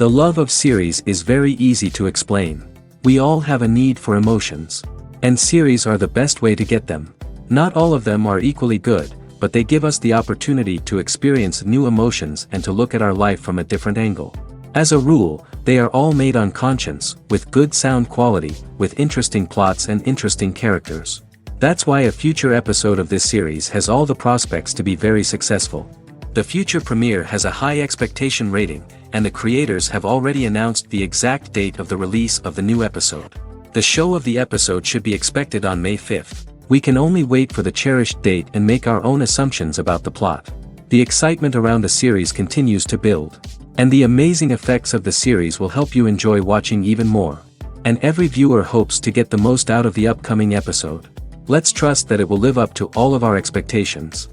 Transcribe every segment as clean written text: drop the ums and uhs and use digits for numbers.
The love of series is very easy to explain. We all have a need for emotions. And series are the best way to get them. Not all of them are equally good, but they give us the opportunity to experience new emotions and to look at our life from a different angle. As a rule, they are all made on conscience, with good sound quality, with interesting plots and interesting characters. That's why a future episode of this series has all the prospects to be very successful. The future premiere has a high expectation rating, and the creators have already announced the exact date of the release of the new episode. The show of the episode should be expected on May 5th. We can only wait for the cherished date and make our own assumptions about the plot. The excitement around the series continues to build. And the amazing effects of the series will help you enjoy watching even more. And every viewer hopes to get the most out of the upcoming episode. Let's trust that it will live up to all of our expectations.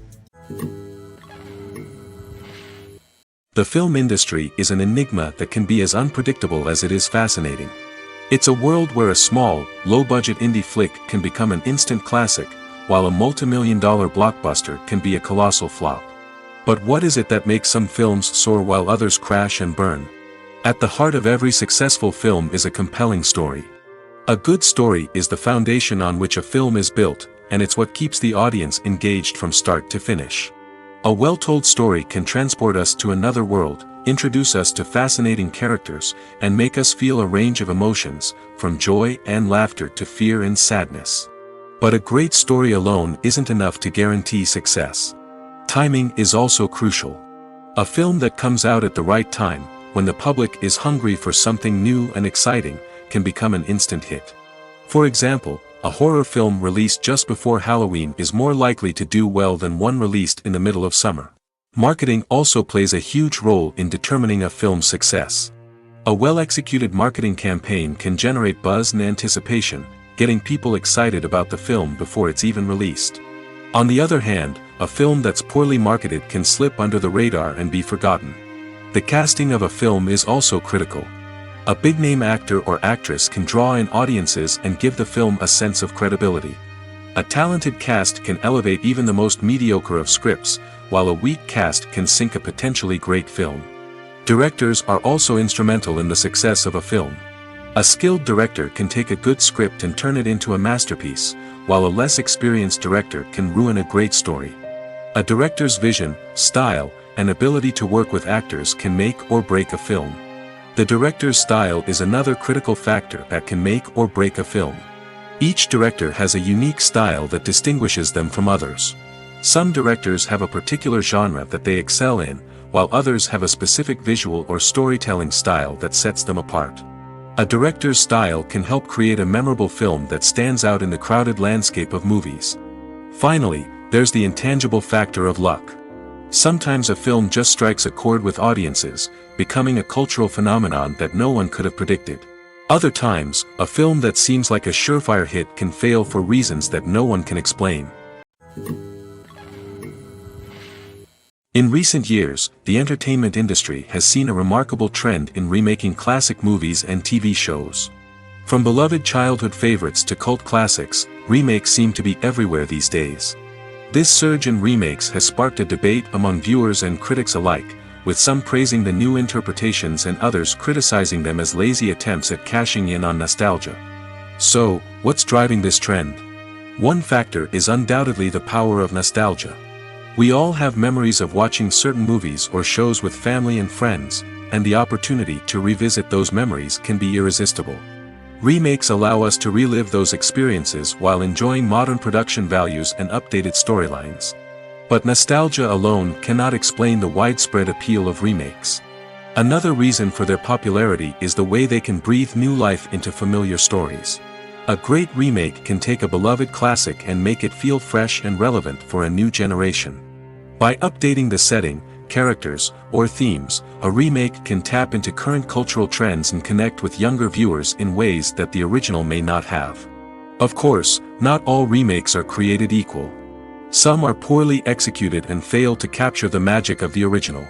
The film industry is an enigma that can be as unpredictable as it is fascinating. It's a world where a small, low-budget indie flick can become an instant classic, while a multi-million-dollar blockbuster can be a colossal flop. But what is it that makes some films soar while others crash and burn? At the heart of every successful film is a compelling story. A good story is the foundation on which a film is built, and it's what keeps the audience engaged from start to finish. A well-told story can transport us to another world, introduce us to fascinating characters, and make us feel a range of emotions, from joy and laughter to fear and sadness. But a great story alone isn't enough to guarantee success. Timing is also crucial. A film that comes out at the right time, when the public is hungry for something new and exciting, can become an instant hit. For example, a horror film released just before Halloween is more likely to do well than one released in the middle of summer. Marketing also plays a huge role in determining a film's success. A well-executed marketing campaign can generate buzz and anticipation, getting people excited about the film before it's even released. On the other hand, a film that's poorly marketed can slip under the radar and be forgotten. The casting of a film is also critical. A big-name actor or actress can draw in audiences and give the film a sense of credibility. A talented cast can elevate even the most mediocre of scripts, while a weak cast can sink a potentially great film. Directors are also instrumental in the success of a film. A skilled director can take a good script and turn it into a masterpiece, while a less experienced director can ruin a great story. A director's vision, style, and ability to work with actors can make or break a film. The director's style is another critical factor that can make or break a film. Each director has a unique style that distinguishes them from others. Some directors have a particular genre that they excel in, while others have a specific visual or storytelling style that sets them apart. A director's style can help create a memorable film that stands out in the crowded landscape of movies. Finally, there's the intangible factor of luck. Sometimes a film just strikes a chord with audiences, becoming a cultural phenomenon that no one could have predicted. Other times, a film that seems like a surefire hit can fail for reasons that no one can explain. In recent years, the entertainment industry has seen a remarkable trend in remaking classic movies and TV shows. From beloved childhood favorites to cult classics, remakes seem to be everywhere these days. This surge in remakes has sparked a debate among viewers and critics alike, with some praising the new interpretations and others criticizing them as lazy attempts at cashing in on nostalgia. So, what's driving this trend? One factor is undoubtedly the power of nostalgia. We all have memories of watching certain movies or shows with family and friends, and the opportunity to revisit those memories can be irresistible. Remakes allow us to relive those experiences while enjoying modern production values and updated storylines. But nostalgia alone cannot explain the widespread appeal of remakes. Another reason for their popularity is the way they can breathe new life into familiar stories. A great remake can take a beloved classic and make it feel fresh and relevant for a new generation. By updating the setting, characters, or themes, a remake can tap into current cultural trends and connect with younger viewers in ways that the original may not have. Of course, not all remakes are created equal. Some are poorly executed and fail to capture the magic of the original.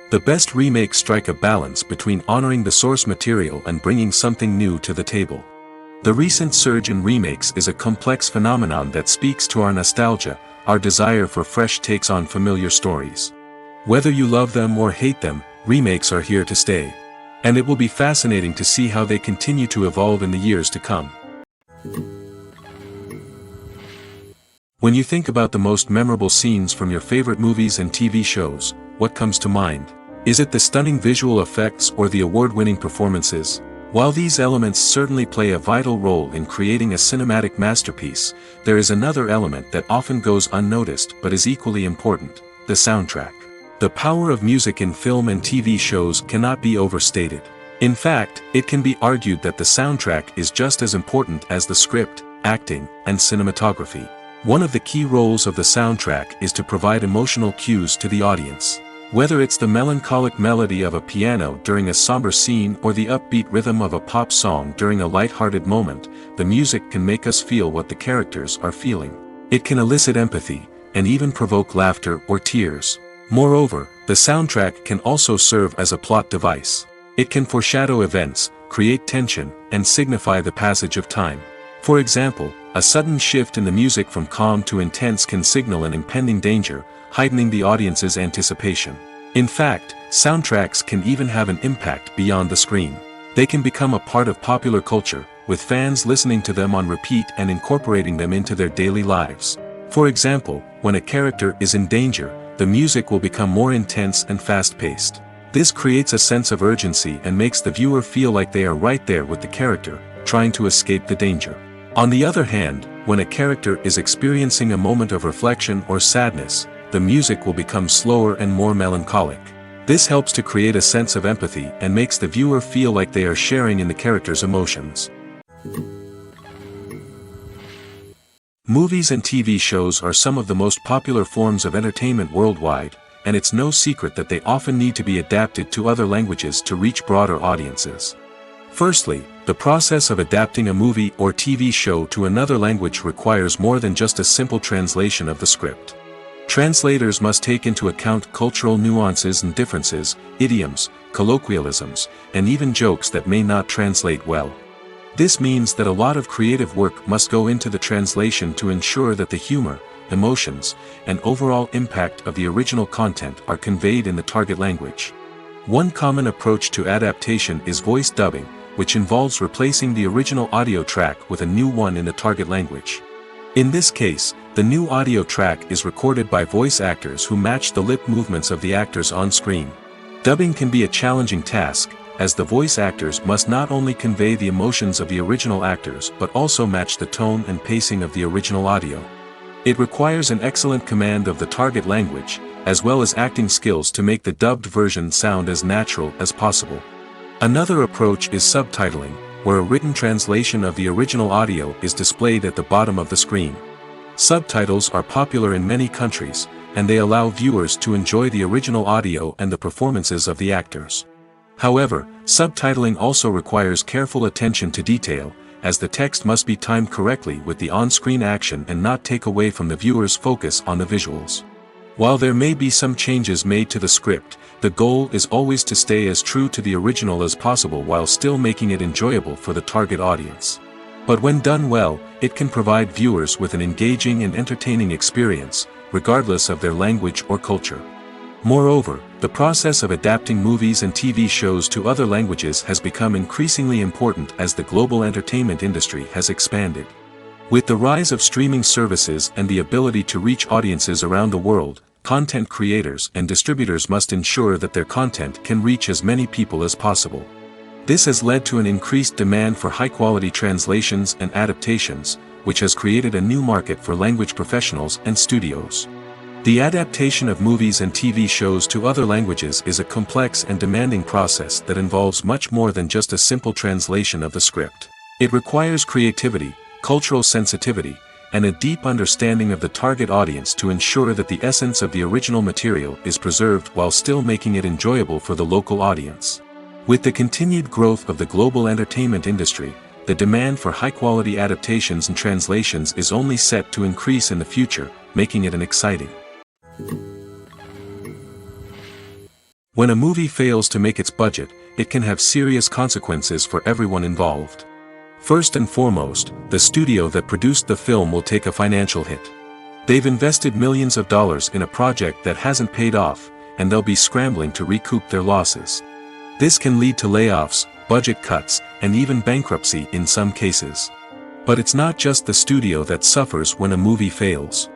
The best remakes strike a balance between honoring the source material and bringing something new to the table. The recent surge in remakes is a complex phenomenon that speaks to our nostalgia, our desire for fresh takes on familiar stories. Whether you love them or hate them, remakes are here to stay. And it will be fascinating to see how they continue to evolve in the years to come. When you think about the most memorable scenes from your favorite movies and TV shows, what comes to mind? Is it the stunning visual effects or the award-winning performances? While these elements certainly play a vital role in creating a cinematic masterpiece, there is another element that often goes unnoticed but is equally important: the soundtrack. The power of music in film and TV shows cannot be overstated. In fact, it can be argued that the soundtrack is just as important as the script, acting, and cinematography. One of the key roles of the soundtrack is to provide emotional cues to the audience. Whether it's the melancholic melody of a piano during a somber scene or the upbeat rhythm of a pop song during a light-hearted moment, the music can make us feel what the characters are feeling. It can elicit empathy, and even provoke laughter or tears. Moreover, the soundtrack can also serve as a plot device. It can foreshadow events, create tension, and signify the passage of time. For example, a sudden shift in the music from calm to intense can signal an impending danger, heightening the audience's anticipation. In fact, soundtracks can even have an impact beyond the screen. They can become a part of popular culture, with fans listening to them on repeat and incorporating them into their daily lives. For example, when a character is in danger, the music will become more intense and fast-paced. This creates a sense of urgency and makes the viewer feel like they are right there with the character, trying to escape the danger. On the other hand, when a character is experiencing a moment of reflection or sadness, the music will become slower and more melancholic. This helps to create a sense of empathy and makes the viewer feel like they are sharing in the character's emotions. Movies and TV shows are some of the most popular forms of entertainment worldwide, and it's no secret that they often need to be adapted to other languages to reach broader audiences. Firstly, the process of adapting a movie or TV show to another language requires more than just a simple translation of the script. Translators must take into account cultural nuances and differences, idioms, colloquialisms, and even jokes that may not translate well. This means that a lot of creative work must go into the translation to ensure that the humor, emotions, and overall impact of the original content are conveyed in the target language. One common approach to adaptation is voice dubbing, which involves replacing the original audio track with a new one in the target language. In this case, the new audio track is recorded by voice actors who match the lip movements of the actors on screen. Dubbing can be a challenging task, as the voice actors must not only convey the emotions of the original actors but also match the tone and pacing of the original audio. It requires an excellent command of the target language, as well as acting skills to make the dubbed version sound as natural as possible. Another approach is subtitling, where a written translation of the original audio is displayed at the bottom of the screen. Subtitles are popular in many countries, and they allow viewers to enjoy the original audio and the performances of the actors. However, subtitling also requires careful attention to detail, as the text must be timed correctly with the on-screen action and not take away from the viewer's focus on the visuals. While there may be some changes made to the script, the goal is always to stay as true to the original as possible while still making it enjoyable for the target audience. But when done well, it can provide viewers with an engaging and entertaining experience, regardless of their language or culture. Moreover, the process of adapting movies and TV shows to other languages has become increasingly important as the global entertainment industry has expanded. With the rise of streaming services and the ability to reach audiences around the world, content creators and distributors must ensure that their content can reach as many people as possible. This has led to an increased demand for high-quality translations and adaptations, which has created a new market for language professionals and studios. The adaptation of movies and TV shows to other languages is a complex and demanding process that involves much more than just a simple translation of the script. It requires creativity, cultural sensitivity, and a deep understanding of the target audience to ensure that the essence of the original material is preserved while still making it enjoyable for the local audience. With the continued growth of the global entertainment industry, the demand for high-quality adaptations and translations is only set to increase in the future, making it exciting. When a movie fails to make its budget, it can have serious consequences for everyone involved. First and foremost, the studio that produced the film will take a financial hit. They've invested millions of dollars in a project that hasn't paid off, and they'll be scrambling to recoup their losses. This can lead to layoffs, budget cuts, and even bankruptcy in some cases. But it's not just the studio that suffers when a movie fails.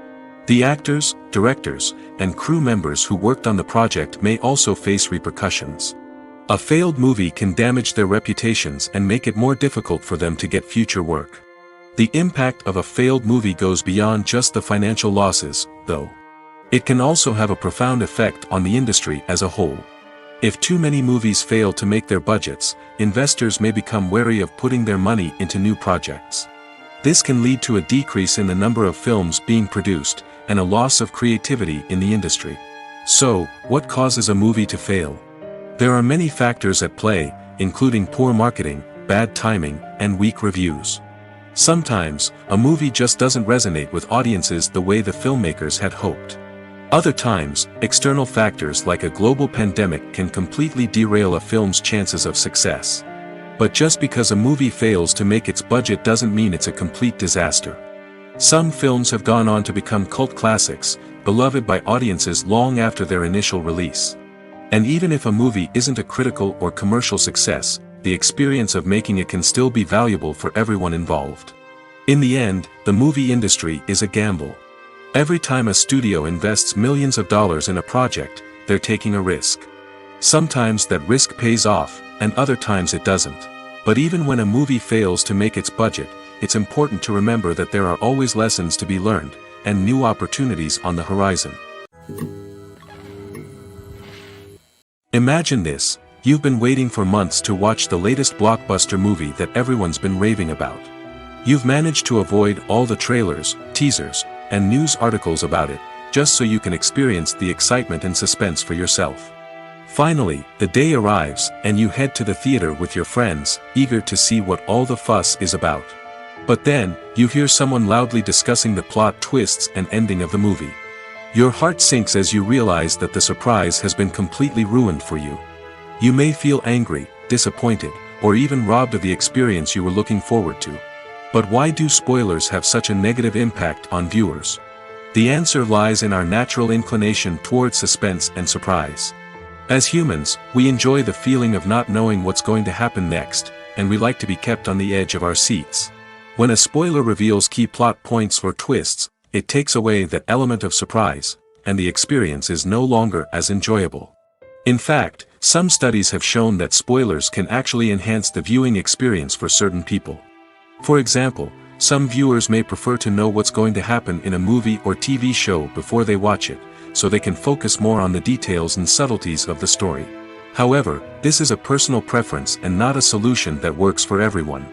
The actors, directors, and crew members who worked on the project may also face repercussions. A failed movie can damage their reputations and make it more difficult for them to get future work. The impact of a failed movie goes beyond just the financial losses, though. It can also have a profound effect on the industry as a whole. If too many movies fail to make their budgets, investors may become wary of putting their money into new projects. This can lead to a decrease in the number of films being produced, and a loss of creativity in the industry. So, what causes a movie to fail? There are many factors at play, including poor marketing, bad timing, and weak reviews. Sometimes, a movie just doesn't resonate with audiences the way the filmmakers had hoped. Other times, external factors like a global pandemic can completely derail a film's chances of success. But just because a movie fails to make its budget doesn't mean it's a complete disaster. Some films have gone on to become cult classics, beloved by audiences long after their initial release. And even if a movie isn't a critical or commercial success, the experience of making it can still be valuable for everyone involved. In the end, the movie industry is a gamble. Every time a studio invests millions of dollars in a project, they're taking a risk. Sometimes that risk pays off, and other times it doesn't. But even when a movie fails to make its budget, it's important to remember that there are always lessons to be learned, and new opportunities on the horizon. Imagine this: you've been waiting for months to watch the latest blockbuster movie that everyone's been raving about. You've managed to avoid all the trailers, teasers, and news articles about it, just so you can experience the excitement and suspense for yourself. Finally, the day arrives, and you head to the theater with your friends, eager to see what all the fuss is about. But then, you hear someone loudly discussing the plot twists and ending of the movie. Your heart sinks as you realize that the surprise has been completely ruined for you. You may feel angry, disappointed, or even robbed of the experience you were looking forward to. But why do spoilers have such a negative impact on viewers? The answer lies in our natural inclination toward suspense and surprise. As humans, we enjoy the feeling of not knowing what's going to happen next, and we like to be kept on the edge of our seats. When a spoiler reveals key plot points or twists, it takes away that element of surprise, and the experience is no longer as enjoyable. In fact, some studies have shown that spoilers can actually enhance the viewing experience for certain people. For example, some viewers may prefer to know what's going to happen in a movie or TV show before they watch it, so they can focus more on the details and subtleties of the story. However, this is a personal preference and not a solution that works for everyone.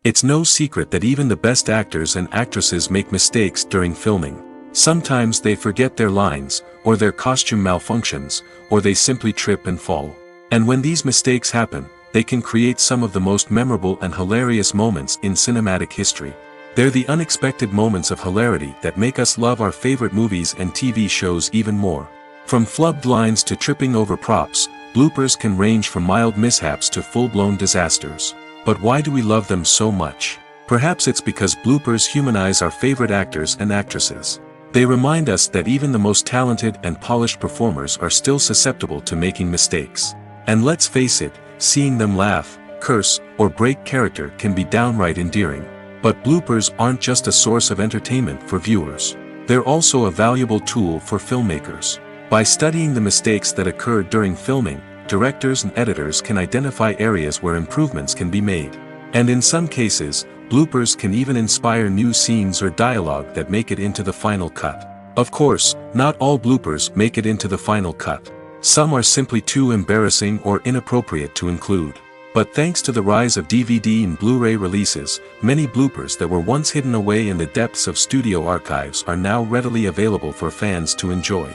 It's no secret that even the best actors and actresses make mistakes during filming. Sometimes they forget their lines, or their costume malfunctions, or they simply trip and fall. And when these mistakes happen, they can create some of the most memorable and hilarious moments in cinematic history. They're the unexpected moments of hilarity that make us love our favorite movies and TV shows even more. From flubbed lines to tripping over props, bloopers can range from mild mishaps to full-blown disasters. But why do we love them so much? Perhaps it's because bloopers humanize our favorite actors and actresses. They remind us that even the most talented and polished performers are still susceptible to making mistakes. And let's face it, seeing them laugh, curse, or break character can be downright endearing. But bloopers aren't just a source of entertainment for viewers. They're also a valuable tool for filmmakers. By studying the mistakes that occurred during filming, directors and editors can identify areas where improvements can be made. And in some cases, bloopers can even inspire new scenes or dialogue that make it into the final cut. Of course, not all bloopers make it into the final cut. Some are simply too embarrassing or inappropriate to include. But thanks to the rise of DVD and Blu-ray releases, many bloopers that were once hidden away in the depths of studio archives are now readily available for fans to enjoy.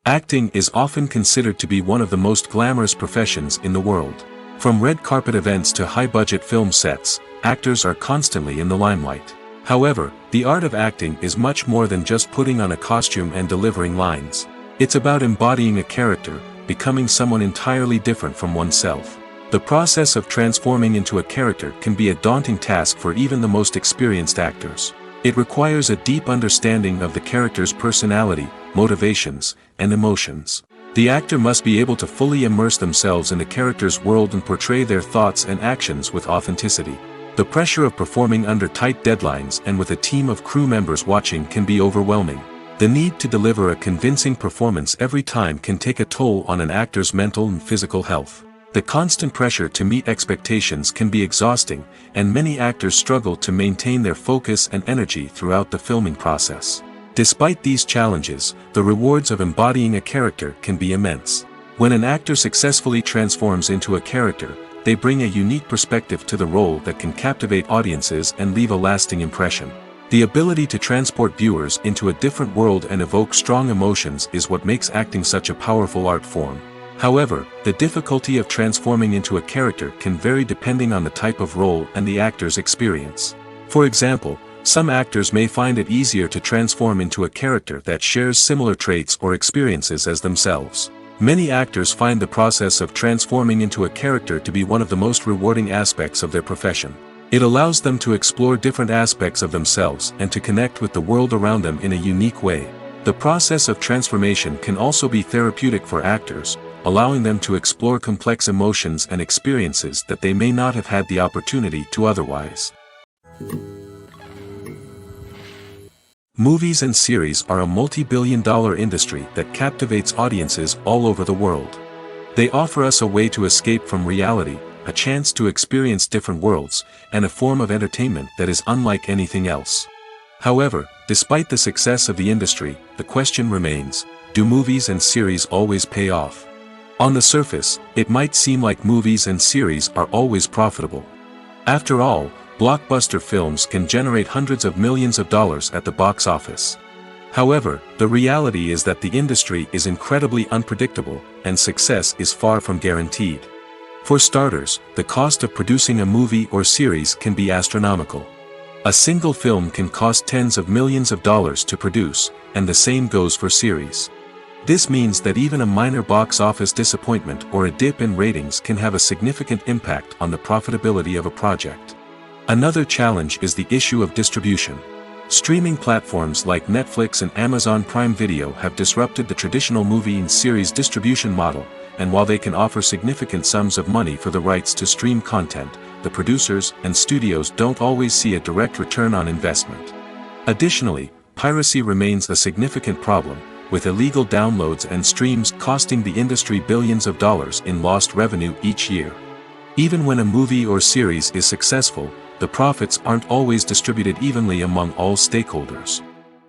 Acting is often considered to be one of the most glamorous professions in the world. From red carpet events to high-budget film sets, actors are constantly in the limelight. However, the art of acting is much more than just putting on a costume and delivering lines. It's about embodying a character, becoming someone entirely different from oneself. The process of transforming into a character can be a daunting task for even the most experienced actors. It requires a deep understanding of the character's personality, motivations, and emotions. The actor must be able to fully immerse themselves in the character's world and portray their thoughts and actions with authenticity. The pressure of performing under tight deadlines and with a team of crew members watching can be overwhelming. The need to deliver a convincing performance every time can take a toll on an actor's mental and physical health. The constant pressure to meet expectations can be exhausting, and many actors struggle to maintain their focus and energy throughout the filming process. Despite these challenges, the rewards of embodying a character can be immense. When an actor successfully transforms into a character, they bring a unique perspective to the role that can captivate audiences and leave a lasting impression. The ability to transport viewers into a different world and evoke strong emotions is what makes acting such a powerful art form. However, the difficulty of transforming into a character can vary depending on the type of role and the actor's experience. For example, some actors may find it easier to transform into a character that shares similar traits or experiences as themselves. Many actors find the process of transforming into a character to be one of the most rewarding aspects of their profession. It allows them to explore different aspects of themselves and to connect with the world around them in a unique way. The process of transformation can also be therapeutic for actors, allowing them to explore complex emotions and experiences that they may not have had the opportunity to otherwise. Movies and series are a multi-billion-dollar industry that captivates audiences all over the world. They offer us a way to escape from reality, a chance to experience different worlds, and a form of entertainment that is unlike anything else. However, despite the success of the industry, the question remains, do movies and series always pay off? On the surface, it might seem like movies and series are always profitable. After all, blockbuster films can generate hundreds of millions of dollars at the box office. However, the reality is that the industry is incredibly unpredictable, and success is far from guaranteed. For starters, the cost of producing a movie or series can be astronomical. A single film can cost tens of millions of dollars to produce, and the same goes for series. This means that even a minor box office disappointment or a dip in ratings can have a significant impact on the profitability of a project. Another challenge is the issue of distribution. Streaming platforms like Netflix and Amazon Prime Video have disrupted the traditional movie and series distribution model, and while they can offer significant sums of money for the rights to stream content, the producers and studios don't always see a direct return on investment. Additionally, piracy remains a significant problem, with illegal downloads and streams costing the industry billions of dollars in lost revenue each year. Even when a movie or series is successful, the profits aren't always distributed evenly among all stakeholders.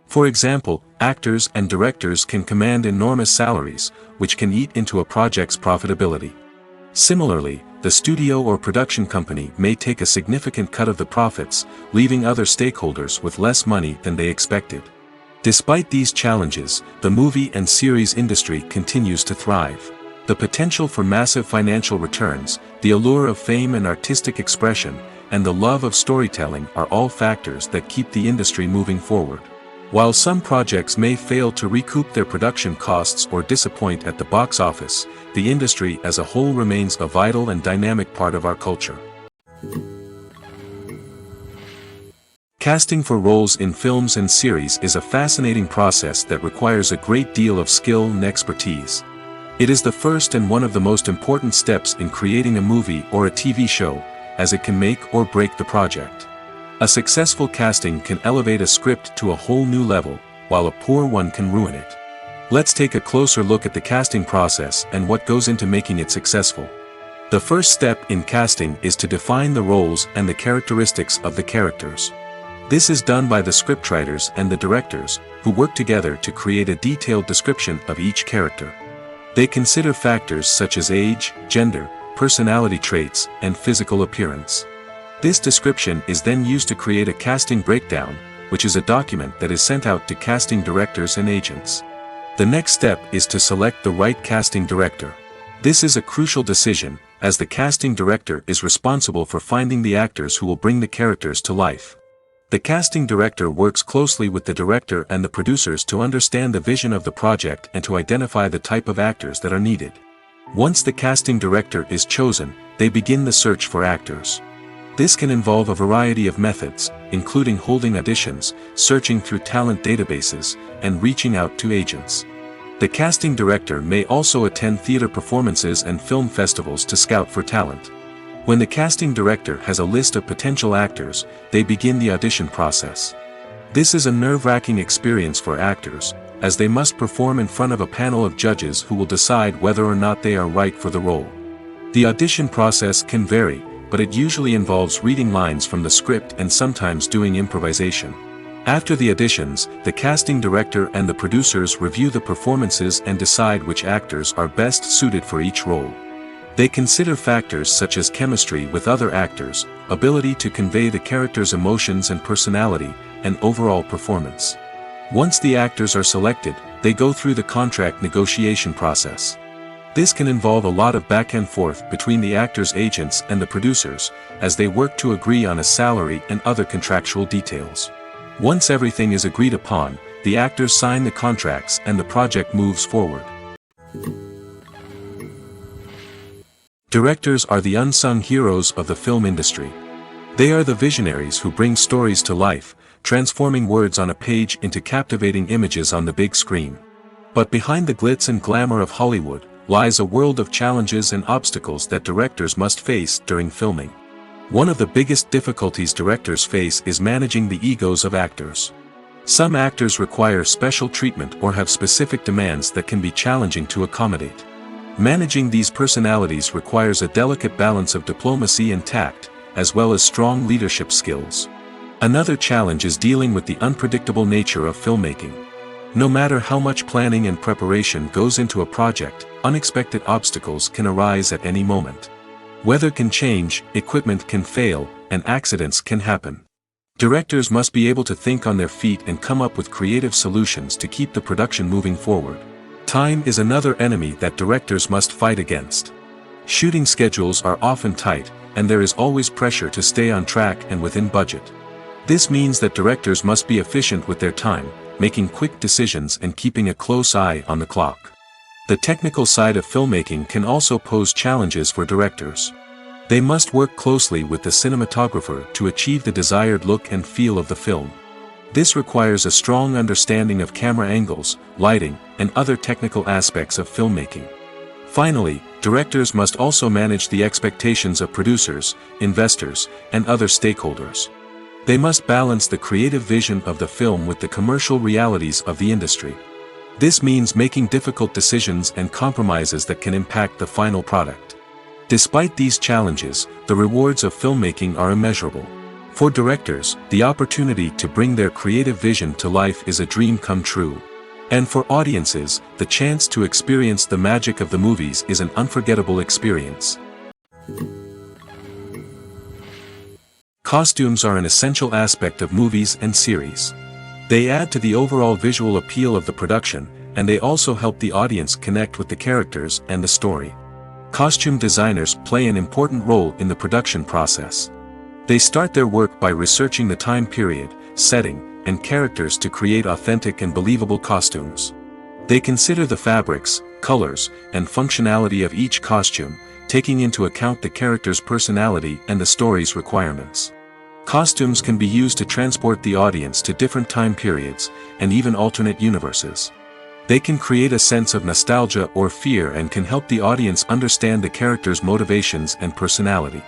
For example, actors and directors can command enormous salaries, which can eat into a project's profitability. Similarly, the studio or production company may take a significant cut of the profits, leaving other stakeholders with less money than they expected. Despite these challenges, the movie and series industry continues to thrive. The potential for massive financial returns, the allure of fame and artistic expression, and the love of storytelling are all factors that keep the industry moving forward. While some projects may fail to recoup their production costs or disappoint at the box office, the industry as a whole remains a vital and dynamic part of our culture. Casting for roles in films and series is a fascinating process that requires a great deal of skill and expertise. It is the first and one of the most important steps in creating a movie or a TV show, as it can make or break the project. A successful casting can elevate a script to a whole new level, while a poor one can ruin it. Let's take a closer look at the casting process and what goes into making it successful. The first step in casting is to define the roles and the characteristics of the characters. This is done by the scriptwriters and the directors, who work together to create a detailed description of each character. They consider factors such as age, gender, personality traits, and physical appearance. This description is then used to create a casting breakdown, which is a document that is sent out to casting directors and agents. The next step is to select the right casting director. This is a crucial decision, as the casting director is responsible for finding the actors who will bring the characters to life. The casting director works closely with the director and the producers to understand the vision of the project and to identify the type of actors that are needed. Once the casting director is chosen, they begin the search for actors. This can involve a variety of methods, including holding auditions, searching through talent databases, and reaching out to agents. The casting director may also attend theater performances and film festivals to scout for talent. When the casting director has a list of potential actors, they begin the audition process. This is a nerve-wracking experience for actors, as they must perform in front of a panel of judges who will decide whether or not they are right for the role. The audition process can vary, but it usually involves reading lines from the script and sometimes doing improvisation. After the auditions, the casting director and the producers review the performances and decide which actors are best suited for each role. They consider factors such as chemistry with other actors, ability to convey the character's emotions and personality, and overall performance. Once the actors are selected, they go through the contract negotiation process. This can involve a lot of back and forth between the actors' agents and the producers, as they work to agree on a salary and other contractual details. Once everything is agreed upon, the actors sign the contracts and the project moves forward. Directors are the unsung heroes of the film industry. They are the visionaries who bring stories to life, transforming words on a page into captivating images on the big screen. But behind the glitz and glamour of Hollywood, lies a world of challenges and obstacles that directors must face during filming. One of the biggest difficulties directors face is managing the egos of actors. Some actors require special treatment or have specific demands that can be challenging to accommodate. Managing these personalities requires a delicate balance of diplomacy and tact, as well as strong leadership skills. Another challenge is dealing with the unpredictable nature of filmmaking. No matter how much planning and preparation goes into a project, unexpected obstacles can arise at any moment. Weather can change, equipment can fail, and accidents can happen. Directors must be able to think on their feet and come up with creative solutions to keep the production moving forward. Time is another enemy that directors must fight against. Shooting schedules are often tight, and there is always pressure to stay on track and within budget. This means that directors must be efficient with their time, making quick decisions and keeping a close eye on the clock. The technical side of filmmaking can also pose challenges for directors. They must work closely with the cinematographer to achieve the desired look and feel of the film. This requires a strong understanding of camera angles, lighting, and other technical aspects of filmmaking. Finally, directors must also manage the expectations of producers, investors, and other stakeholders. They must balance the creative vision of the film with the commercial realities of the industry. This means making difficult decisions and compromises that can impact the final product. Despite these challenges, the rewards of filmmaking are immeasurable. For directors, the opportunity to bring their creative vision to life is a dream come true. And for audiences, the chance to experience the magic of the movies is an unforgettable experience. Costumes are an essential aspect of movies and series. They add to the overall visual appeal of the production, and they also help the audience connect with the characters and the story. Costume designers play an important role in the production process. They start their work by researching the time period, setting, and characters to create authentic and believable costumes. They consider the fabrics, colors, and functionality of each costume, taking into account the character's personality and the story's requirements. Costumes can be used to transport the audience to different time periods, and even alternate universes. They can create a sense of nostalgia or fear and can help the audience understand the character's motivations and personality.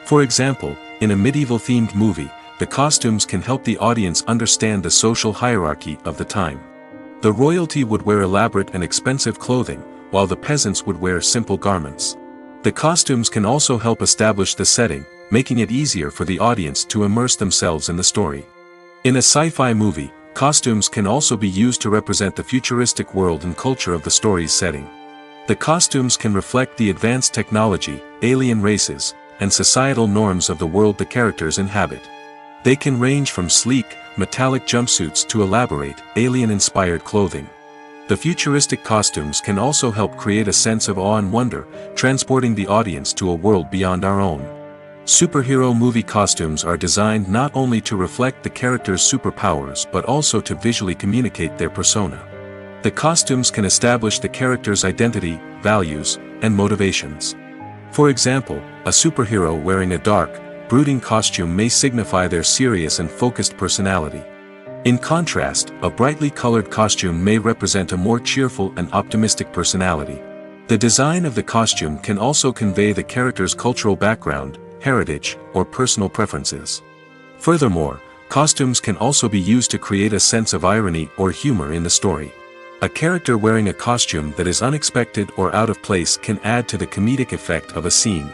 For example, in a medieval-themed movie, the costumes can help the audience understand the social hierarchy of the time. The royalty would wear elaborate and expensive clothing, while the peasants would wear simple garments. The costumes can also help establish the setting, making it easier for the audience to immerse themselves in the story. In a sci-fi movie, costumes can also be used to represent the futuristic world and culture of the story's setting. The costumes can reflect the advanced technology, alien races, and societal norms of the world the characters inhabit. They can range from sleek, metallic jumpsuits to elaborate, alien-inspired clothing. The futuristic costumes can also help create a sense of awe and wonder, transporting the audience to a world beyond our own. Superhero movie costumes are designed not only to reflect the character's superpowers but also to visually communicate their persona. The costumes can establish the character's identity, values, and motivations. For example, a superhero wearing a dark, brooding costume may signify their serious and focused personality. In contrast, a brightly colored costume may represent a more cheerful and optimistic personality. The design of the costume can also convey the character's cultural background, heritage, or personal preferences. Furthermore, costumes can also be used to create a sense of irony or humor in the story. A character wearing a costume that is unexpected or out of place can add to the comedic effect of a scene.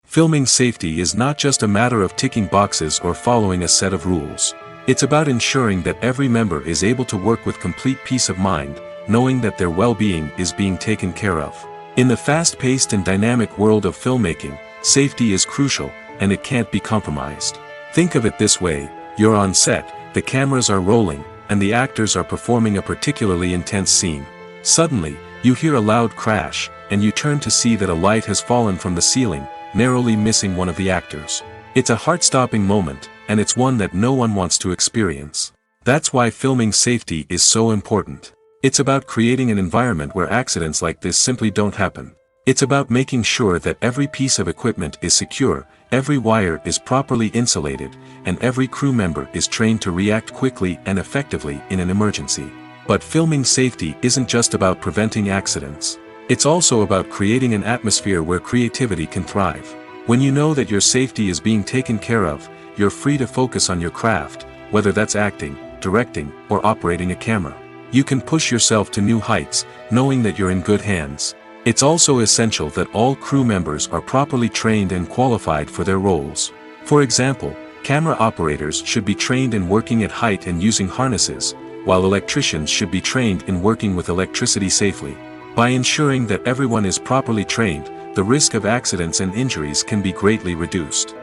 Filming safety is not just a matter of ticking boxes or following a set of rules. It's about ensuring that every member is able to work with complete peace of mind, knowing that their well-being is being taken care of. In the fast-paced and dynamic world of filmmaking, safety is crucial, and it can't be compromised. Think of it this way: you're on set, the cameras are rolling, and the actors are performing a particularly intense scene. Suddenly, you hear a loud crash, and you turn to see that a light has fallen from the ceiling, narrowly missing one of the actors. It's a heart-stopping moment, and it's one that no one wants to experience. That's why filming safety is so important. It's about creating an environment where accidents like this simply don't happen. It's about making sure that every piece of equipment is secure, every wire is properly insulated, and every crew member is trained to react quickly and effectively in an emergency. But filming safety isn't just about preventing accidents. It's also about creating an atmosphere where creativity can thrive. When you know that your safety is being taken care of, you're free to focus on your craft, whether that's acting, directing, or operating a camera. You can push yourself to new heights, knowing that you're in good hands. It's also essential that all crew members are properly trained and qualified for their roles. For example, camera operators should be trained in working at height and using harnesses, while electricians should be trained in working with electricity safely. By ensuring that everyone is properly trained, the risk of accidents and injuries can be greatly reduced.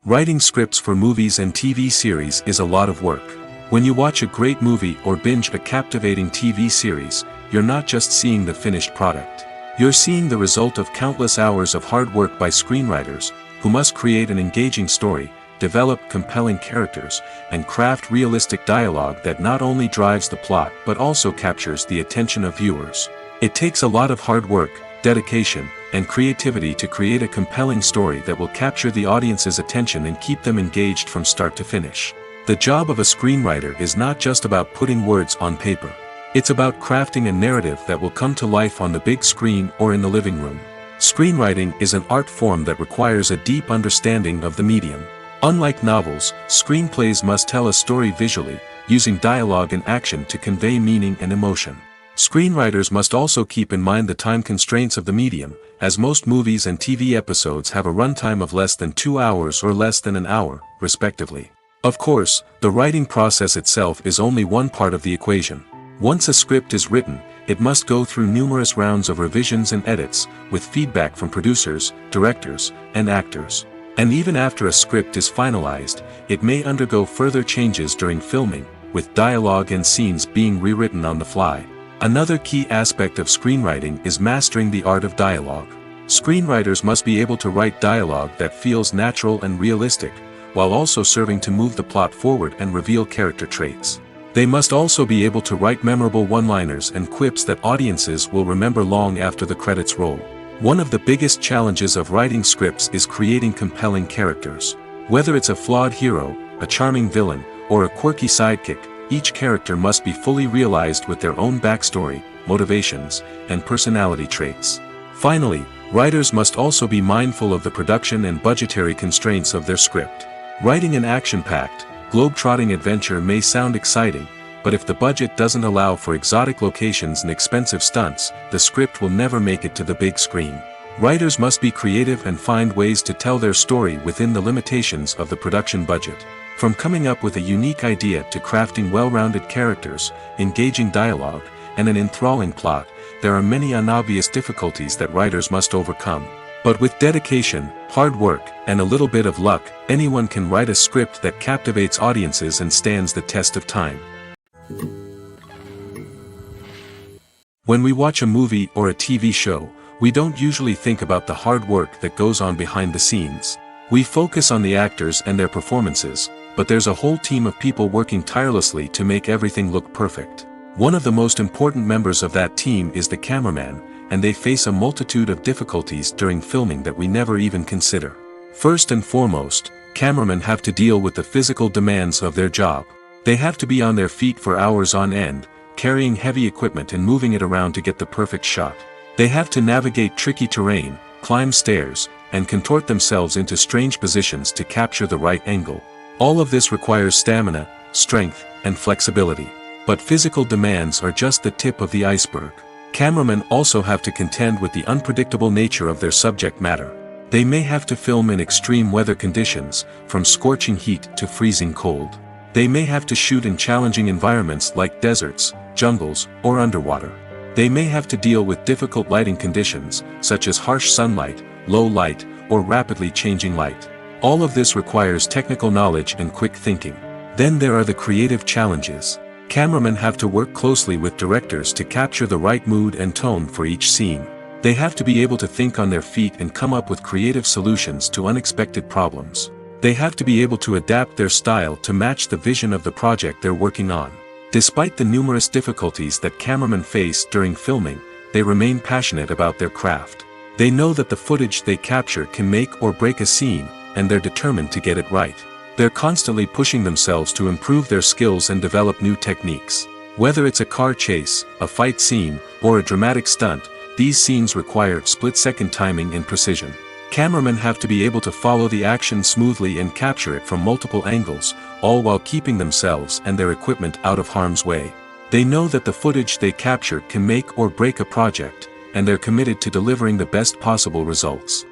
Writing scripts for movies and TV series is a lot of work. When you watch a great movie or binge a captivating TV series, you're not just seeing the finished product. You're seeing the result of countless hours of hard work by screenwriters, who must create an engaging story, develop compelling characters, and craft realistic dialogue that not only drives the plot but also captures the attention of viewers. It takes a lot of hard work, dedication, and creativity to create a compelling story that will capture the audience's attention and keep them engaged from start to finish. The job of a screenwriter is not just about putting words on paper. It's about crafting a narrative that will come to life on the big screen or in the living room. Screenwriting is an art form that requires a deep understanding of the medium. Unlike novels, screenplays must tell a story visually, using dialogue and action to convey meaning and emotion. Screenwriters must also keep in mind the time constraints of the medium, as most movies and TV episodes have a runtime of less than 2 hours or less than an hour, respectively. Of course, the writing process itself is only one part of the equation. Once a script is written, it must go through numerous rounds of revisions and edits, with feedback from producers, directors, and actors. And even after a script is finalized, it may undergo further changes during filming, with dialogue and scenes being rewritten on the fly. Another key aspect of screenwriting is mastering the art of dialogue. Screenwriters must be able to write dialogue that feels natural and realistic, while also serving to move the plot forward and reveal character traits. They must also be able to write memorable one-liners and quips that audiences will remember long after the credits roll. One of the biggest challenges of writing scripts is creating compelling characters. Whether it's a flawed hero, a charming villain, or a quirky sidekick, each character must be fully realized with their own backstory, motivations, and personality traits. Finally, writers must also be mindful of the production and budgetary constraints of their script. Writing an action-packed, globe-trotting adventure may sound exciting, but if the budget doesn't allow for exotic locations and expensive stunts, the script will never make it to the big screen. Writers must be creative and find ways to tell their story within the limitations of the production budget. From coming up with a unique idea to crafting well-rounded characters, engaging dialogue, and an enthralling plot, there are many unobvious difficulties that writers must overcome. But with dedication, hard work, and a little bit of luck, anyone can write a script that captivates audiences and stands the test of time. When we watch a movie or a TV show, we don't usually think about the hard work that goes on behind the scenes. We focus on the actors and their performances, but there's a whole team of people working tirelessly to make everything look perfect. One of the most important members of that team is the cameraman, and they face a multitude of difficulties during filming that we never even consider. First and foremost, cameramen have to deal with the physical demands of their job. They have to be on their feet for hours on end, carrying heavy equipment and moving it around to get the perfect shot. They have to navigate tricky terrain, climb stairs, and contort themselves into strange positions to capture the right angle. All of this requires stamina, strength, and flexibility. But physical demands are just the tip of the iceberg. Cameramen also have to contend with the unpredictable nature of their subject matter. They may have to film in extreme weather conditions, from scorching heat to freezing cold. They may have to shoot in challenging environments like deserts, jungles, or underwater. They may have to deal with difficult lighting conditions, such as harsh sunlight, low light, or rapidly changing light. All of this requires technical knowledge and quick thinking. Then there are the creative challenges. Cameramen have to work closely with directors to capture the right mood and tone for each scene. They have to be able to think on their feet and come up with creative solutions to unexpected problems. They have to be able to adapt their style to match the vision of the project they're working on. Despite the numerous difficulties that cameramen face during filming, they remain passionate about their craft. They know that the footage they capture can make or break a scene, and they're determined to get it right. They're constantly pushing themselves to improve their skills and develop new techniques. Whether it's a car chase, a fight scene, or a dramatic stunt, these scenes require split-second timing and precision. Cameramen have to be able to follow the action smoothly and capture it from multiple angles, all while keeping themselves and their equipment out of harm's way. They know that the footage they capture can make or break a project, and they're committed to delivering the best possible results.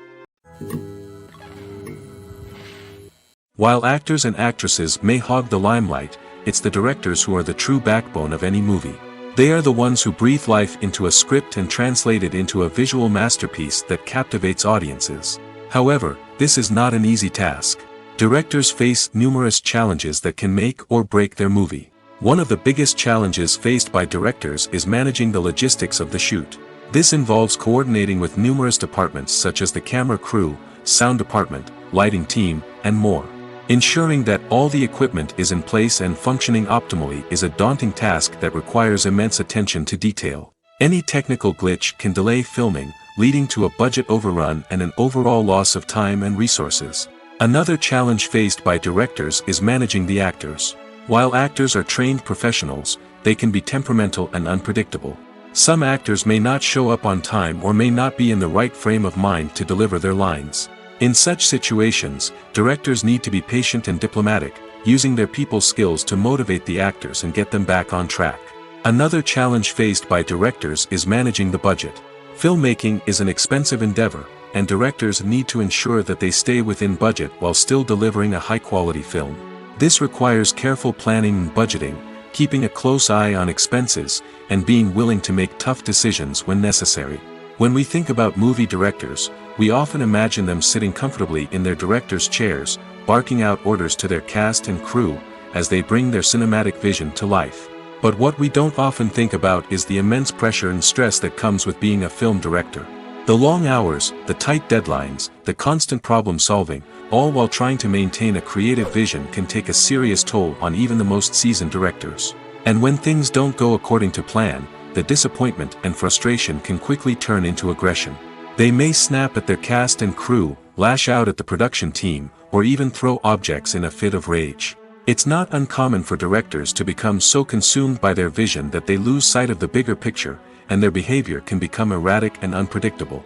While actors and actresses may hog the limelight, it's the directors who are the true backbone of any movie. They are the ones who breathe life into a script and translate it into a visual masterpiece that captivates audiences. However, this is not an easy task. Directors face numerous challenges that can make or break their movie. One of the biggest challenges faced by directors is managing the logistics of the shoot. This involves coordinating with numerous departments such as the camera crew, sound department, lighting team, and more. Ensuring that all the equipment is in place and functioning optimally is a daunting task that requires immense attention to detail. Any technical glitch can delay filming, leading to a budget overrun and an overall loss of time and resources. Another challenge faced by directors is managing the actors. While actors are trained professionals, they can be temperamental and unpredictable. Some actors may not show up on time or may not be in the right frame of mind to deliver their lines. In such situations, directors need to be patient and diplomatic, using their people skills to motivate the actors and get them back on track. Another challenge faced by directors is managing the budget. Filmmaking is an expensive endeavor, and directors need to ensure that they stay within budget while still delivering a high-quality film. This requires careful planning and budgeting, keeping a close eye on expenses, and being willing to make tough decisions when necessary. When we think about movie directors, we often imagine them sitting comfortably in their director's chairs, barking out orders to their cast and crew, as they bring their cinematic vision to life. But what we don't often think about is the immense pressure and stress that comes with being a film director. The long hours, the tight deadlines, the constant problem solving, all while trying to maintain a creative vision can take a serious toll on even the most seasoned directors. And when things don't go according to plan, the disappointment and frustration can quickly turn into aggression. They may snap at their cast and crew, lash out at the production team, or even throw objects in a fit of rage. It's not uncommon for directors to become so consumed by their vision that they lose sight of the bigger picture, and their behavior can become erratic and unpredictable.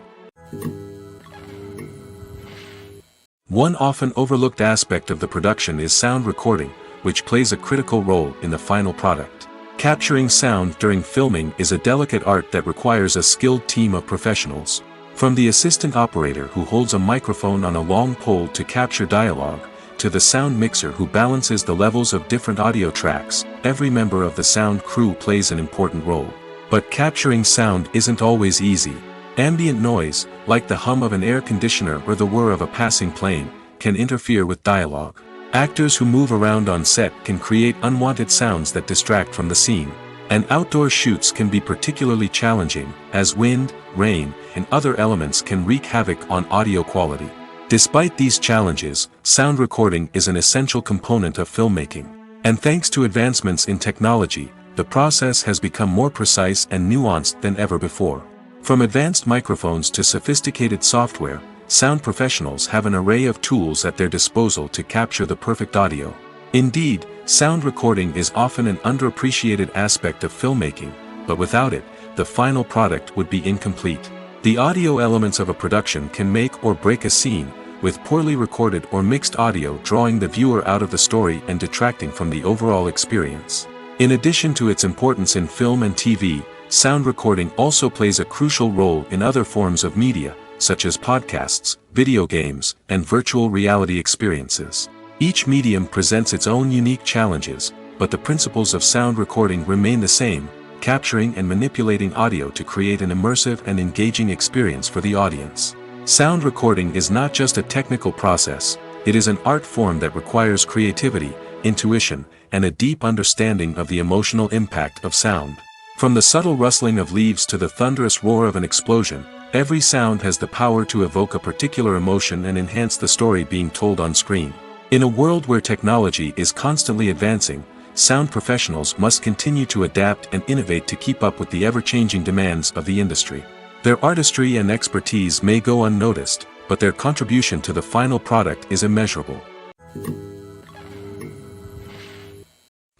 One often overlooked aspect of the production is sound recording, which plays a critical role in the final product. Capturing sound during filming is a delicate art that requires a skilled team of professionals. From the assistant operator who holds a microphone on a long pole to capture dialogue, to the sound mixer who balances the levels of different audio tracks, every member of the sound crew plays an important role. But capturing sound isn't always easy. Ambient noise, like the hum of an air conditioner or the whir of a passing plane, can interfere with dialogue. Actors who move around on set can create unwanted sounds that distract from the scene. And outdoor shoots can be particularly challenging, as wind, rain, and other elements can wreak havoc on audio quality. Despite these challenges, sound recording is an essential component of filmmaking. And thanks to advancements in technology, the process has become more precise and nuanced than ever before. From advanced microphones to sophisticated software, sound professionals have an array of tools at their disposal to capture the perfect audio. Indeed, sound recording is often an underappreciated aspect of filmmaking, but without it, the final product would be incomplete. The audio elements of a production can make or break a scene, with poorly recorded or mixed audio drawing the viewer out of the story and detracting from the overall experience. In addition to its importance in film and TV, sound recording also plays a crucial role in other forms of media, such as podcasts, video games, and virtual reality experiences. Each medium presents its own unique challenges, but the principles of sound recording remain the same, capturing and manipulating audio to create an immersive and engaging experience for the audience. Sound recording is not just a technical process, it is an art form that requires creativity, intuition, and a deep understanding of the emotional impact of sound. From the subtle rustling of leaves to the thunderous roar of an explosion, every sound has the power to evoke a particular emotion and enhance the story being told on screen. In a world where technology is constantly advancing, sound professionals must continue to adapt and innovate to keep up with the ever-changing demands of the industry. Their artistry and expertise may go unnoticed, but their contribution to the final product is immeasurable.